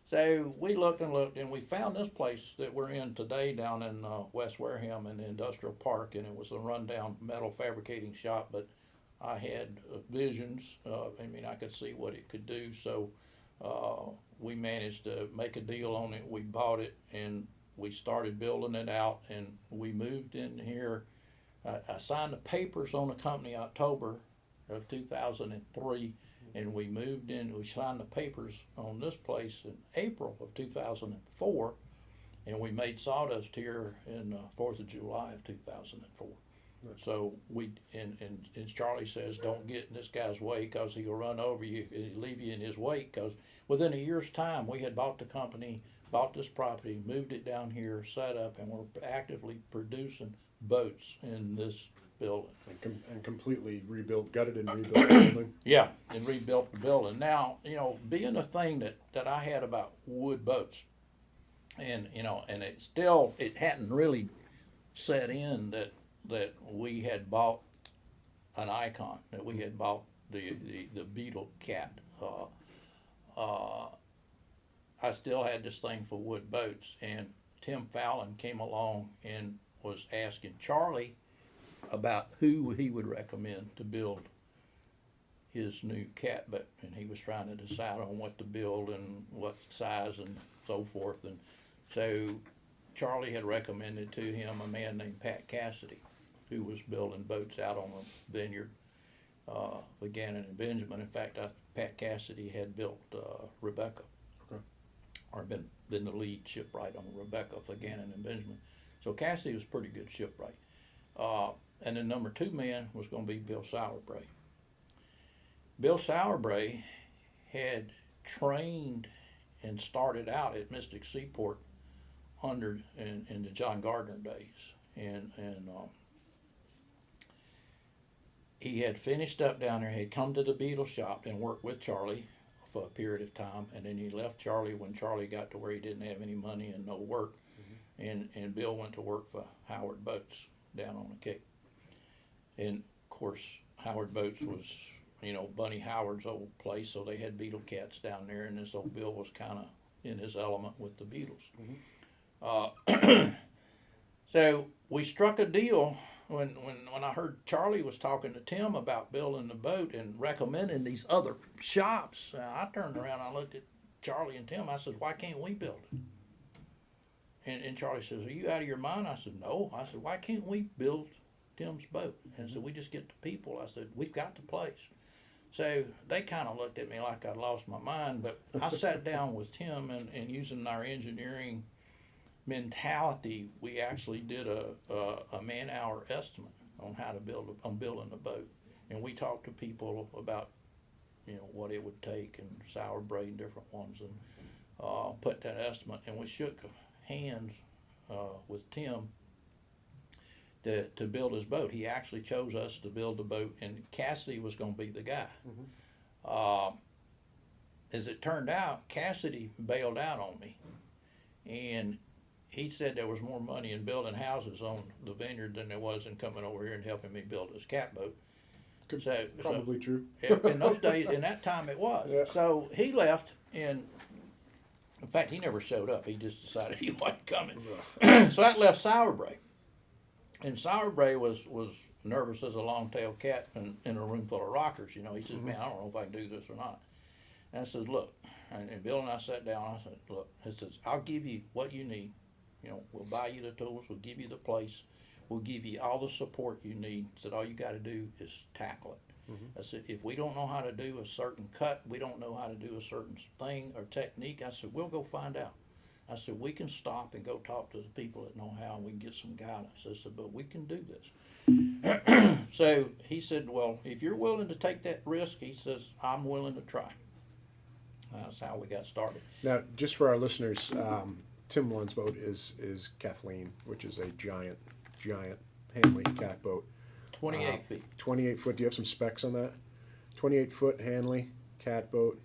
So we looked, and we found this place that we're in today down in West Wareham in the industrial park, and it was a rundown metal fabricating shop, but I had visions. I could see what it could do. So We managed to make a deal on it. We bought it and we started building it out, and we moved in here. I signed the papers on the company October of 2003, and we moved in. We signed the papers on this place in April of 2004, and we made sawdust here in 4th of July of 2004. So and Charlie says, don't get in this guy's way because he'll run over you, he'll leave you in his wake. Because within a year's time, we had bought the company, bought this property, moved it down here, set up, and we're actively producing boats in this building. And completely rebuilt, gutted and rebuilt the building. Yeah, and rebuilt the building. Now, being a thing that I had about wood boats, and and it hadn't really set in that we had bought an icon, that we had bought the Beetle cat. I still had this thing for wood boats, and Tim Fallon came along and was asking Charlie about who he would recommend to build his new cat boat, and he was trying to decide on what to build and what size and so forth. And so Charlie had recommended to him a man named Pat Cassidy, who was building boats out on the vineyard for Gannon and Benjamin. In fact, Pat Cassidy had built Rebecca, or been the lead shipwright on Rebecca for Gannon and Benjamin. So Cassidy was pretty good shipwright. And then number 2 man was going to be Bill Sauerbray. Bill Sauerbray had trained and started out at Mystic Seaport in the John Gardner days, and he had finished up down there. He had come to the Beetle shop and worked with Charlie for a period of time, and then he left Charlie when Charlie got to where he didn't have any money and no work, and Bill went to work for Howard Boats down on the Cape. And of course, Howard Boats was Bunny Howard's old place, so they had Beetle cats down there, and this old Bill was kind of in his element with the Beetles. So we struck a deal when I heard Charlie was talking to Tim about building the boat and recommending these other shops. I turned around, I looked at Charlie and Tim. I said, "Why can't we build it?" And Charlie says, "Are you out of your mind?" I said, "No." I said, "Why can't we build Tim's boat?" And so we just get the people. I said, "We've got the place." So they kind of looked at me like I'd lost my mind, but I sat down with Tim and using our engineering mentality, we actually did a man-hour estimate on how to building the boat, and we talked to people about what it would take, and Sauerbray and different ones, and put that estimate, and we shook hands with Tim to build his boat. He actually chose us to build the boat, and Cassidy was going to be the guy. As it turned out, Cassidy bailed out on me, and he said there was more money in building houses on the vineyard than there was in coming over here and helping me build his cat boat. Probably true. In those days, in that time, it was. Yeah. So he left, and in fact, he never showed up. He just decided he wasn't coming. So that left Sauerbray. And Sauerbray was nervous as a long-tailed cat in a room full of rockers. He says, "Man, I don't know if I can do this or not." And I said, "Look," and Bill and I sat down. I said, "Look," he says, "I'll give you what you need. We'll buy you the tools. We'll give you the place. We'll give you all the support you need." I said, "All you got to do is tackle it." I said, "If we don't know how to do a certain cut, we don't know how to do a certain thing or technique," I said, "we'll go find out." I said, "We can stop and go talk to the people that know how, and we can get some guidance." I said, "But we can do this." So he said, "Well, if you're willing to take that risk," he says, "I'm willing to try." That's how we got started. Now, just for our listeners, Tim Lund's boat is Kathleen, which is a giant Hanley cat boat. 28 feet. 28 foot. Do you have some specs on that? 28 foot Hanley cat boat,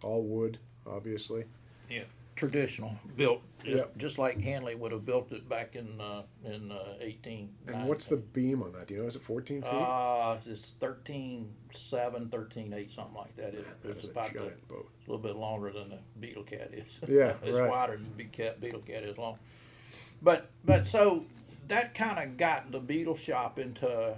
all wood, obviously. Yeah, traditional, built Yep. just like Hanley would have built it back in 18. And what's the beam on that? Do you know? Is it 14 feet? It's 13.7, 13.8, something like that. That is a giant boat. It's a little bit longer than the Beetle Cat is. Yeah, It's right. wider than the Beetle Cat is long. But so that kind of got the Beetle shop into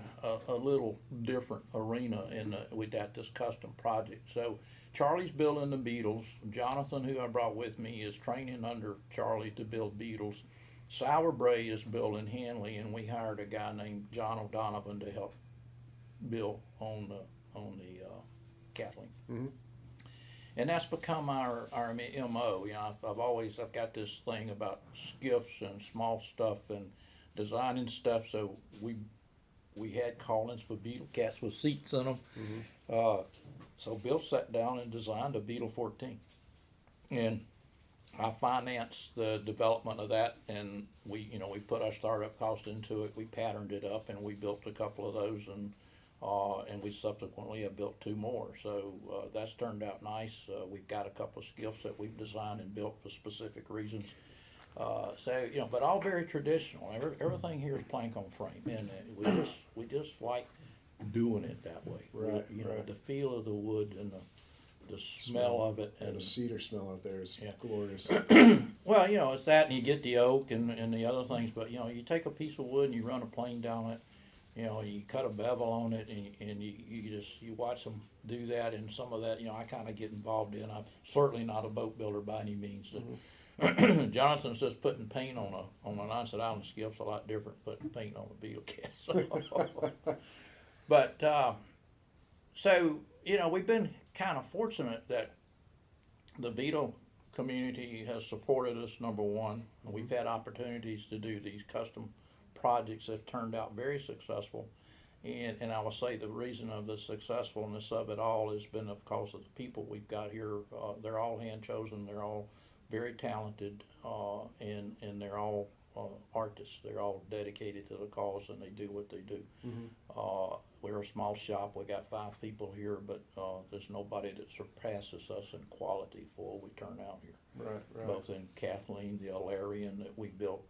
a little different arena with this custom project. So Charlie's building the Beetles. Jonathan, who I brought with me, is training under Charlie to build Beetles. Sour Bray is building Hanley, and we hired a guy named John O'Donovan to help build on the Kathleen. Mm-hmm. And that's become our MO. You know, I've got this thing about skiffs and small stuff and designing stuff. So we had call-ins for Beetle cats with seats in them. Mm-hmm. So Bill sat down and designed a Beetle 14, and I financed the development of that. And we put our startup cost into it. We patterned it up, and we built a couple of those, and we subsequently have built 2 more. So that's turned out nice. We've got a couple of skiffs that we've designed and built for specific reasons. So but all very traditional. Everything here is plank on frame, and we just like doing it that way. Right. Know, the feel of the wood and the smell of it, and the cedar smell out there is glorious. Well, it's that, and you get the oak and the other things. But you take a piece of wood and you run a plane down it. You cut a bevel on it, and you watch them do that, and some of that, I kind of get involved in. I'm certainly not a boat builder by any means. Mm-hmm. Jonathan says putting paint on an onset island skiff's a lot different than putting paint on a Beetle cat. But so we've been kind of fortunate that the Beetle community has supported us. Number one, we've had opportunities to do these custom projects that have turned out very successful, and I will say the reason of the successfulness of it all has been because of the people we've got here. They're all hand chosen. They're all very talented, and they're all artists. They're all dedicated to the cause, and they do what they do. Mm-hmm. We're a small shop. We got 5 people here, but there's nobody that surpasses us in quality for what we turn out here. Right. Both in Kathleen, the Alarian that we built.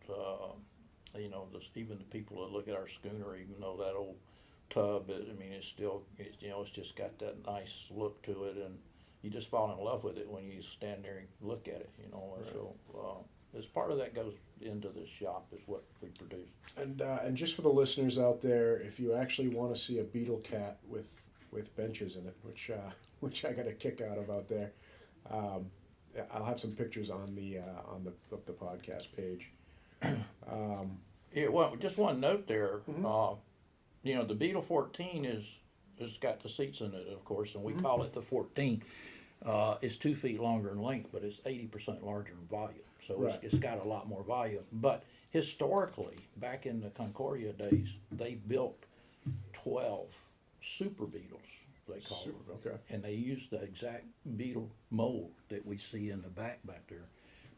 Even the people that look at our schooner, even though that old tub, it's just got that nice look to it, and you just fall in love with it when you stand there and look at it, Right. So as part of that goes into this shop is what we produce. And just for the listeners out there, if you actually want to see a Beetle cat with benches in it, which I got a kick out of out there, I'll have some pictures on the podcast page. Just one note there. Mm-hmm. The Beetle 14 is got the seats in it, of course, and we call it the 14. It's 2 feet longer in length, but it's 80% larger in volume. So right. It's got a lot more volume. But historically, back in the Concordia days, they built 12 Super Beetles, they call them. Okay. And they used the exact Beetle mold that we see in the back there,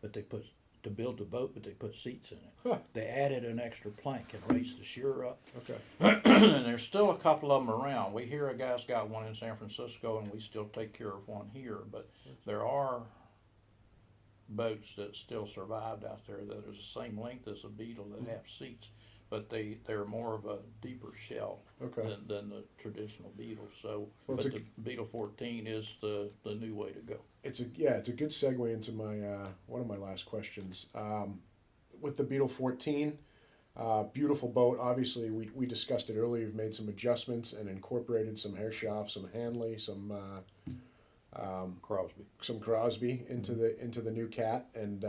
but to build the boat, but they put seats in it. Huh. They added an extra plank and raised the shear up. Okay. And there's still a couple of them around. We hear a guy's got one in San Francisco, and we still take care of one here. But there are boats that still survived out there that are the same length as a Beetle that have seats, but they're more of a deeper shell than the traditional Beetle. So, but the Beetle 14 is the new way to go. It's a good segue into my one of my last questions. With the Beetle 14, beautiful boat. Obviously, we discussed it earlier. You've made some adjustments and incorporated some Herreshoff, some Hanley, some Crosby into the new cat. And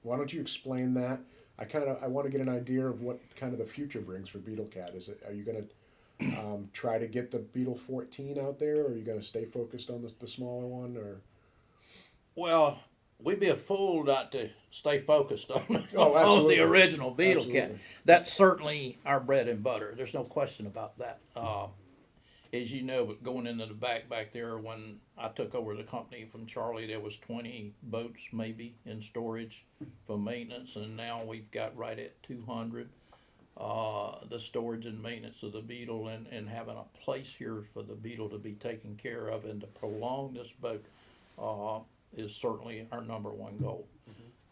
why don't you explain that? I want to get an idea of what kind of the future brings for Beetle Cat. Are you going to try to get the Beetle 14 out there, or are you going to stay focused on the smaller one? Or well, we'd be a fool not to stay focused on absolutely. The original Beetle Absolutely. Cat. That's certainly our bread and butter. There's no question about that. As you know, going into the back there, when I took over the company from Charlie, there was 20 boats maybe in storage for maintenance, and now we've got right at 200. The storage and maintenance of the Beetle, and having a place here for the Beetle to be taken care of and to prolong this boat is certainly our number one goal.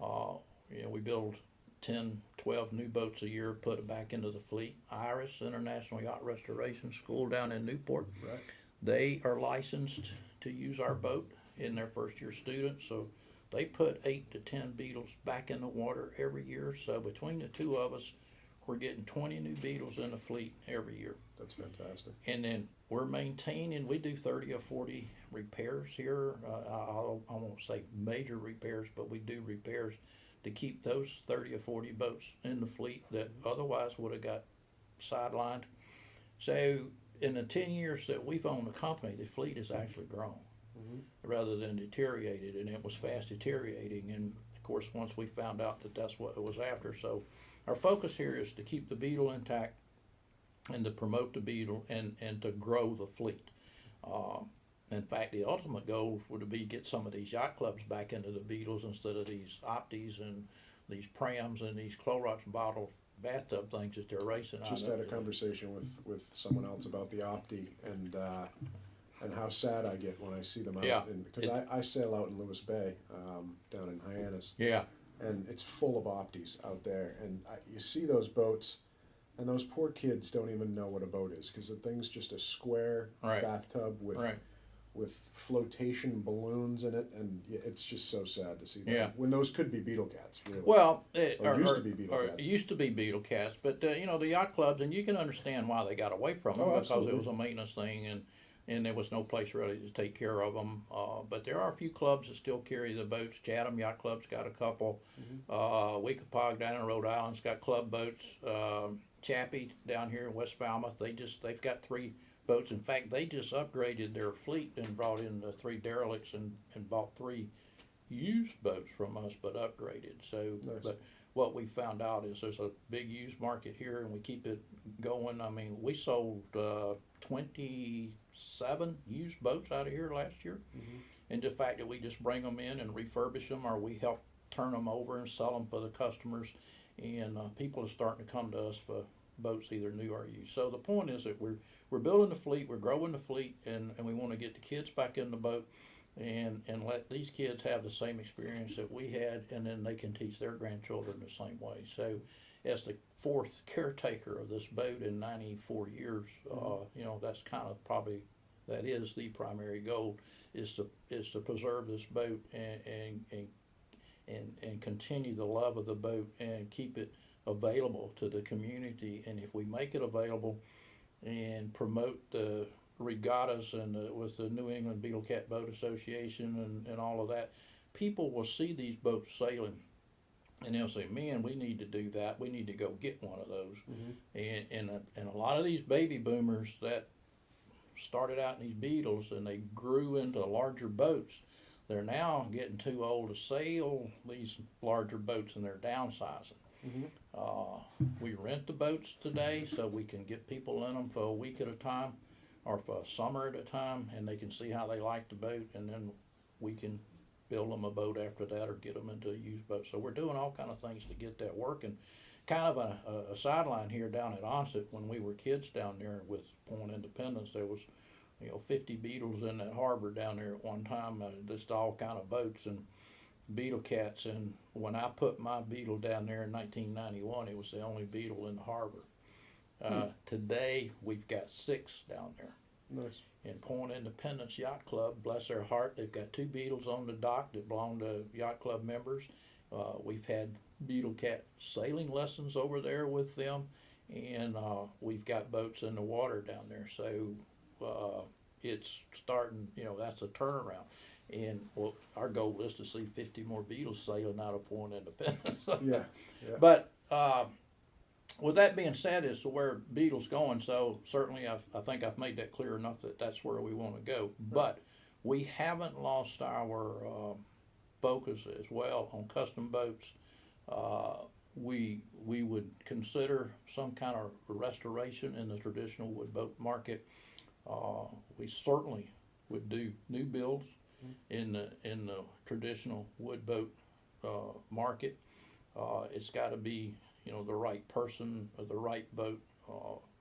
Mm-hmm. We build 10, 12 new boats a year, put it back into the fleet. Iris, International Yacht Restoration School down in Newport, right. They are licensed to use our boat in their first year students, so they put 8 to 10 Beetles back in the water every year. So between the two of us, we're getting 20 new Beetles in the fleet every year. That's fantastic. And then we're maintaining, we do 30 or 40 repairs here. I won't say major repairs, but we do repairs to keep those 30 or 40 boats in the fleet that otherwise would have got sidelined. So in the 10 years that we've owned the company, the fleet has actually grown rather than deteriorated, and it was fast deteriorating. And of course, once we found out that that's what it was after, so our focus here is to keep the Beetle intact and to promote the Beetle and to grow the fleet. In fact, the ultimate goal would be get some of these yacht clubs back into the Beetles instead of these Opties and these Prams and these Clorox bottle bathtub things that they're racing on. Just had a conversation with someone else about the Opti and how sad I get when I see them out. Yeah. Because I sail out in Lewis Bay, down in Hyannis. Yeah. And it's full of Optis out there. And you see those boats, and those poor kids don't even know what a boat is, because the thing's just a square Right. bathtub with flotation balloons in it, and it's just so sad to see that. Yeah. When those could be Beetle Cats, really. Well, used to be Beetle Cats. It used to be Beetle Cats, but the yacht clubs, and you can understand why they got away from them, Oh, because absolutely. it was a maintenance thing, and there was no place really to take care of them. But there are a few clubs that still carry the boats. Chatham Yacht Club's got a couple. Weekapaug down in Rhode Island's got club boats. Chappie down here in West Falmouth, they've got 3 boats. In fact, they just upgraded their fleet and brought in the 3 derelicts and bought 3 used boats from us, but upgraded. So, Nice. but what we found out is there's a big used market here, and we keep it going. I mean, we sold 27 used boats out of here last year, and the fact that we just bring them in and refurbish them, or we help turn them over and sell them for the customers, and people are starting to come to us for boats either new or used. So the point is that we're building the fleet, we're growing the fleet, and we want to get the kids back in the boat and let these kids have the same experience that we had, and then they can teach their grandchildren the same way. So as the 4th caretaker of this boat in 94 years, that's kind of probably, that is the primary goal, is to preserve this boat and continue the love of the boat and keep it available to the community. And if we make it available and promote the regattas and with the New England Beetle Cat Boat Association and all of that, people will see these boats sailing and they'll say, man, we need to do that. We need to go get one of those. And a lot of these baby boomers that started out in these Beetles and they grew into larger boats, they're now getting too old to sail these larger boats and they're downsizing. We rent the boats today so we can get people in them for a week at a time or for a summer at a time, and they can see how they like the boat, and then we can build them a boat after that or get them into a used boat. So we're doing all kind of things to get that working. Kind of a sideline here down at Onset, when we were kids down there with Point Independence, there was 50 Beetles in that harbor down there at one time, just all kind of boats and Beetle Cats. And when I put my Beetle down there in 1991, it was the only Beetle in the harbor. Today we've got 6 down there. Nice. And Point Independence Yacht Club, bless their heart, they've got 2 Beetles on the dock that belong to yacht club members. We've had Beetle Cat sailing lessons over there with them, and we've got boats in the water down there. So it's starting, that's a turnaround. And our goal is to see 50 more Beetles sailing out of Point Independence. Yeah. But with that being said, as to where Beetle's going, so certainly I think I've made that clear enough that that's where we want to go. But we haven't lost our focus as well on custom boats. We would consider some kind of restoration in the traditional wood boat market. We certainly would do new builds in the traditional wood boat market. It's got to be the right person or the right boat,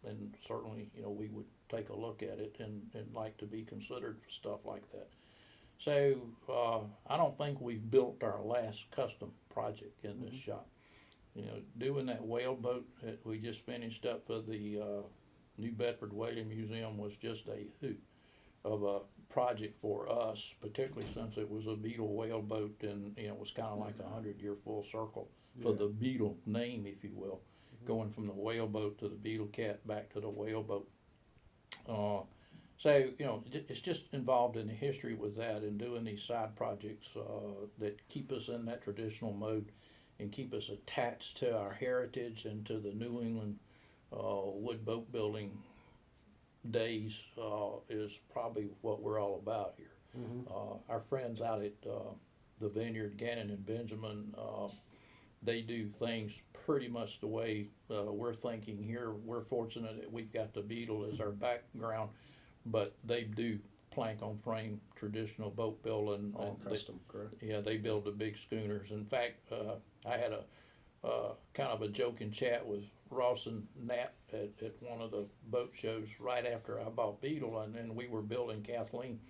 and certainly we would take a look at it and like to be considered for stuff like that. So I don't think we've built our last custom project in this shop. Doing that whale boat that we just finished up for the New Bedford Whaling Museum was just a hoot of a project for us, particularly since it was a Beetle whale boat, and it was kind of like a 100-year full circle for the Beetle name, if you will. going from the whaleboat to the Beetle Cat back to the whaleboat. So, it's just involved in the history with that and doing these side projects that keep us in that traditional mode and keep us attached to our heritage and to the New England wood boat building days is probably what we're all about here. Our friends out at the Vineyard, Gannon and Benjamin, they do things pretty much the way we're thinking here. We're fortunate that we've got the Beetle as our background, but they do plank on frame traditional boat building. All custom, correct? Yeah, they build the big schooners. In fact, I had a kind of a joking chat with Ross and Nat at one of the boat shows right after I bought Beetle, and then we were building Kathleen.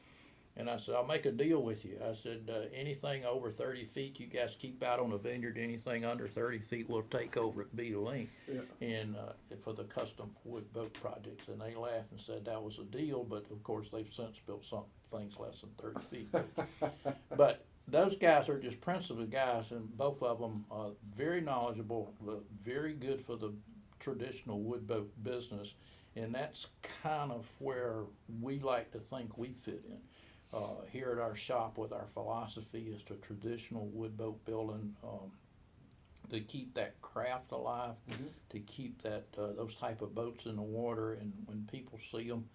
And I said, I'll make a deal with you. I said, anything over 30 feet, you guys keep out on the Vineyard. Anything under 30 feet, we'll take over at Beetle Inc. Yeah. And for the custom wood boat projects. And they laughed and said that was a deal, but of course they've since built some things less than 30 feet. But those guys are just principal guys, and both of them are very knowledgeable, very good for the traditional wood boat business. And that's kind of where we like to think we fit in. Here at our shop with our philosophy is to traditional wood boat building, to keep that craft alive, to keep that those type of boats in the water, and when people see them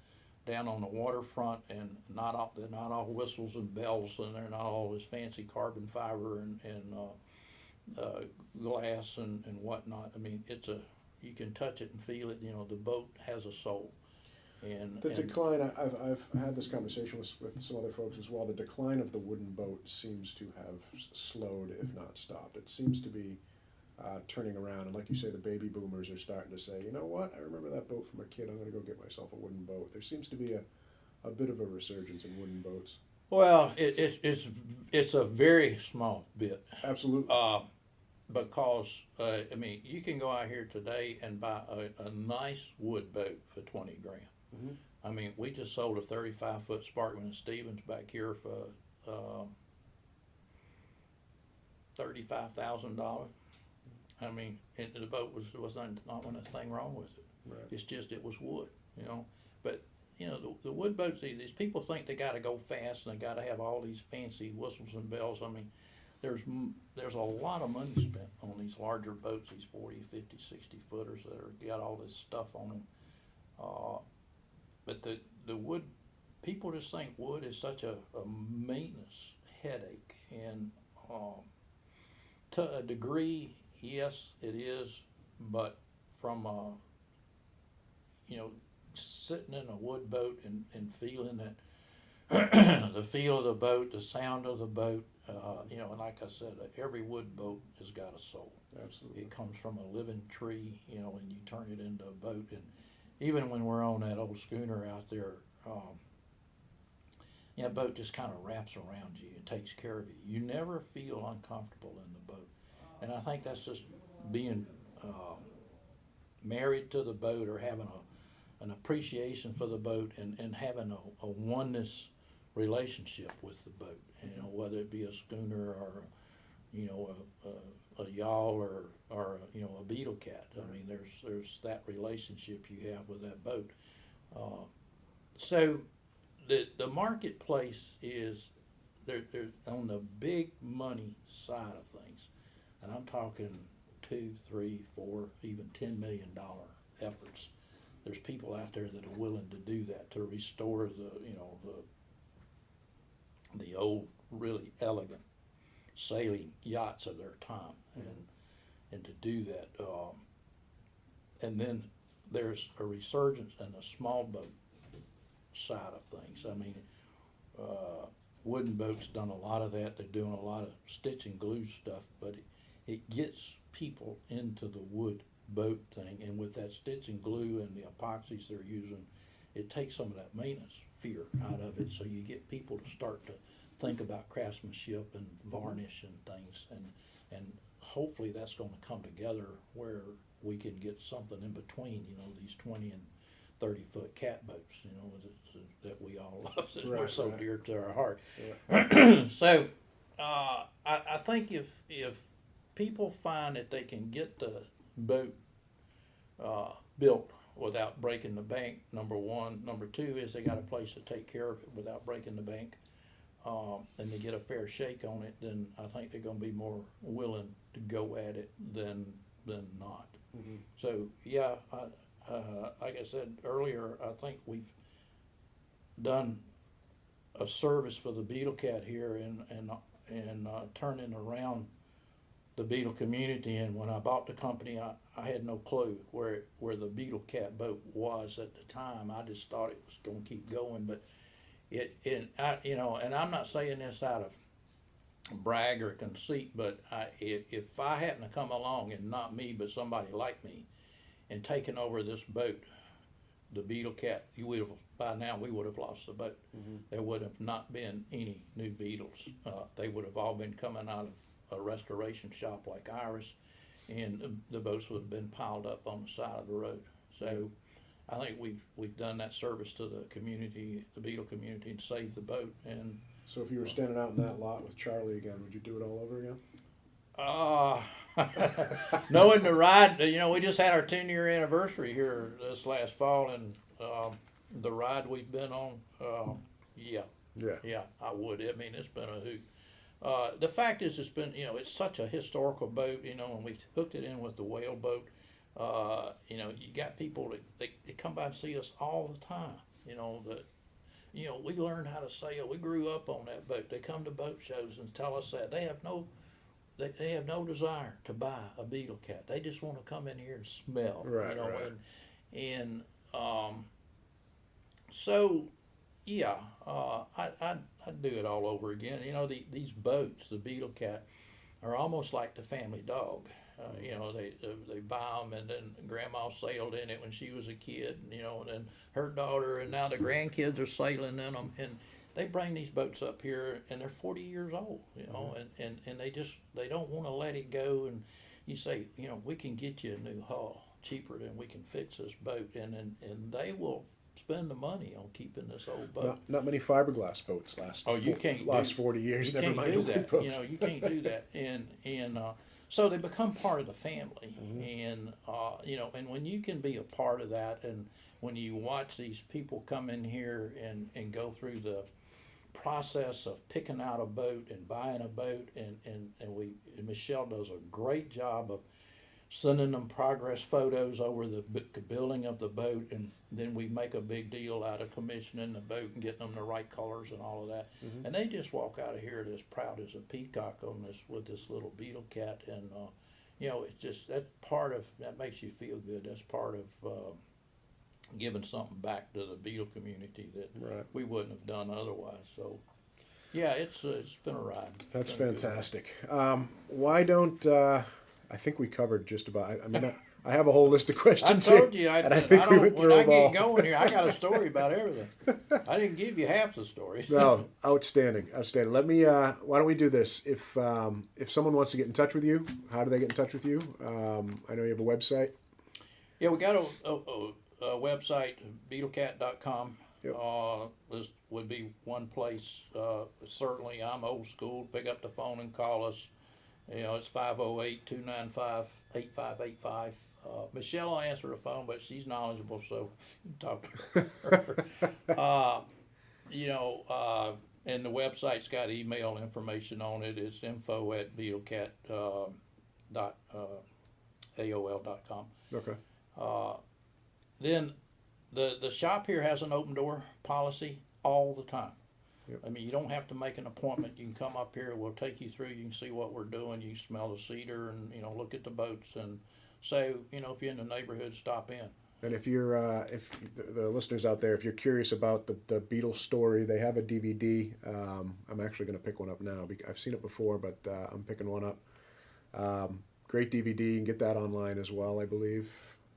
down on the waterfront, and they're not all whistles and bells, and they're not all this fancy carbon fiber and glass and whatnot. I mean, you can touch it and feel it. The boat has a soul. The decline, I've had this conversation with some other folks as well. The decline of the wooden boat seems to have slowed, if not stopped. It seems to be turning around. And like you say, the baby boomers are starting to say, you know what, I remember that boat from a kid. I'm going to go get myself a wooden boat. There seems to be a bit of a resurgence in wooden boats. Well, it's a very small bit. Absolutely. Because, you can go out here today and buy a nice wood boat for $20,000. We just sold a 35-foot Sparkman & Stevens back here for $35,000. And the boat was not anything wrong with it. Right. It's just it was wood, But the wood boats, these people think they got to go fast and they got to have all these fancy whistles and bells. There's a lot of money spent on these larger boats, these 40, 50, 60 footers that are got all this stuff on them. But the wood, people just think wood is such a maintenance headache. And to a degree, yes, it is. But from, sitting in a wood boat and feeling that, the feel of the boat, the sound of the boat, and like I said, every wood boat has got a soul. Absolutely. It comes from a living tree, and you turn it into a boat. And even when we're on that old schooner out there, that boat just kind of wraps around you and takes care of you. You never feel uncomfortable in the boat. And I think that's just being married to the boat, or having an appreciation for the boat, and having a oneness relationship with the boat. Whether it be a schooner or a yawl or a Beetle Cat. There's that relationship you have with that boat. So the marketplace is they're on the big money side of things, and I'm talking $2, $3, $4, even $10 million efforts. There's people out there that are willing to do that, to restore the old, really elegant sailing yachts of their time, and to do that. And then there's a resurgence in the small boat side of things. Wooden boats done a lot of that. They're doing a lot of stitch and glue stuff, but it gets people into the wood boat thing. And with that stitch and glue and the epoxies they're using, it takes some of that maintenance fear out of it. So you get people to start to think about craftsmanship and varnish and things, and hopefully that's going to come together where we can get something in between, these 20 and 30-foot cat boats, that we all love, that Right, we're so right. dear to our heart. Yeah. So I think if people find that they can get the boat built without breaking the bank, number one. Number two is they got a place to take care of it without breaking the bank. And they get a fair shake on it, then I think they're going to be more willing to go at it than not. Mm-hmm. So yeah, like I said earlier, I think we've done a service for the Beetle Cat here and turning around the Beetle community. And when I bought the company, I had no clue where the Beetle Cat boat was at the time. I just thought it was going to keep going, but and I'm not saying this out of brag or conceit, but if I hadn't have come along, and not me, but somebody like me, and taken over this boat, the Beetle Cat, by now we would have lost the boat. Mm-hmm. There would have not been any new Beetles. They would have all been coming out of a restoration shop like ours, and the boats would have been piled up on the side of the road. So I think we've done that service to the community, the Beetle community, and saved the boat. And So if you were standing out in that lot with Charlie again, would you do it all over again? knowing the ride, we just had our 10-year anniversary here this last fall, and the ride we've been on, yeah, I would. I mean, it's been a hoot. The fact is, it's been, it's such a historical boat, and we hooked it in with the whale boat. You got people that they come by and see us all the time. We learned how to sail. We grew up on that boat. They come to boat shows and tell us that they have no desire to buy a Beetle Cat. They just want to come in here and smell. Right, right. So yeah, I'd do it all over again. These boats, the Beetle Cat, are almost like the family dog. They buy them, and then Grandma sailed in it when she was a kid, and then her daughter, and now the grandkids are sailing in them, and they bring these boats up here, and they're 40 years old, and they don't want to let it go. And you say, we can get you a new hull cheaper than we can fix this boat, and they will spend the money on keeping this old boat. Not many fiberglass boats last. You can't last do, 40 years. You never can't mind do a that. boat. You can't do that, and so they become part of the family, and and when you can be a part of that, and when you watch these people come in here and go through the process of picking out a boat and buying a boat, and Michelle does a great job of sending them progress photos over the building of the boat, and then we make a big deal out of commissioning the boat and getting them the right colors and all of that. Mm-hmm. And they just walk out of here as proud as a peacock with this little Beetle Cat, and it's just that makes you feel good. That's part of giving something back to the Beetle community that we wouldn't have done otherwise. So yeah, it's been a ride. That's fantastic. Why don't I think we covered just about. I mean, I have a whole list of questions. I told you, and I think we went through them all. When I get going here, I got a story about everything. I didn't give you half the story. No, outstanding. Let me. Why don't we do this? If someone wants to get in touch with you, how do they get in touch with you? I know you have a website. Yeah, we got a website, beetlecat.com. Yep. This would be one place. Certainly, I'm old school. Pick up the phone and call us. It's 508-295-8585. Michelle will answer the phone, but she's knowledgeable, so you can talk to her. And the website's got email information on it. It's info@beetlecat.aol.com. Okay. Then the shop here has an open door policy all the time. Yep. I mean, you don't have to make an appointment. You can come up here. We'll take you through. You can see what we're doing. You can smell the cedar and, look at the boats. And so, if you're in the neighborhood, stop in. And if you're, if the listeners out there, if you're curious about the Beetle story, they have a DVD. I'm actually going to pick one up now. I've seen it before, but I'm picking one up. Great DVD. You can get that online as well, I believe.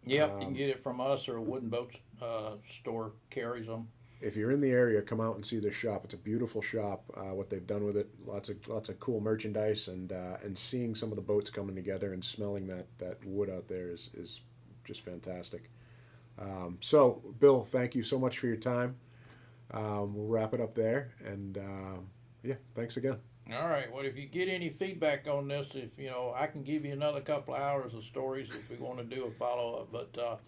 Yep, you can get it from us, or a Wooden Boats store carries them. If you're in the area, come out and see this shop. It's a beautiful shop. What they've done with it, lots of cool merchandise, and seeing some of the boats coming together and smelling that wood out there is just fantastic. So, Bill, thank you so much for your time. We'll wrap it up there, and thanks again. All right. Well, if you get any feedback on this, if I can give you another couple of hours of stories if we want to do a follow up. But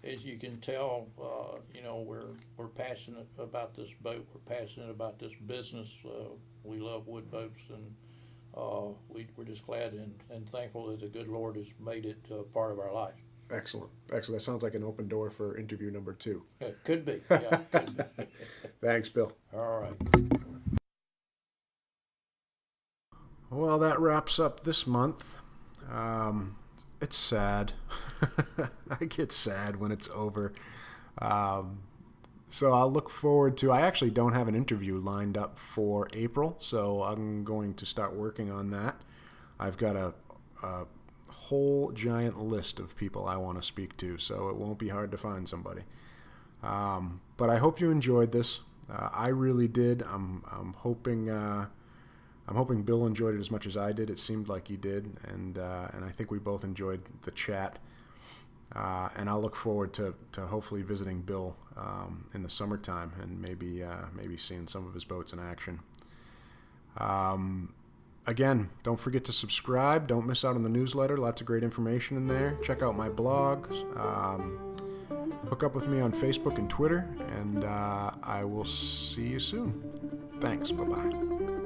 as you can tell, we're passionate about this boat. We're passionate about this business. We love wood boats, and we're just glad and thankful that the good Lord has made it part of our life. Excellent. That sounds like an open door for interview number 2. It could be. Yeah, could be. Thanks, Bill. All right. Well, that wraps up this month. It's sad. I get sad when it's over. So I'll look forward to... I actually don't have an interview lined up for April, so I'm going to start working on that. I've got a whole giant list of people I want to speak to, so it won't be hard to find somebody. But I hope you enjoyed this. I really did. I'm hoping Bill enjoyed it as much as I did. It seemed like he did, and I think we both enjoyed the chat. And I'll look forward to hopefully visiting Bill in the summertime and maybe seeing some of his boats in action. Again, don't forget to subscribe. Don't miss out on the newsletter. Lots of great information in there. Check out my blogs. Hook up with me on Facebook and Twitter, and I will see you soon. Thanks. Bye-bye.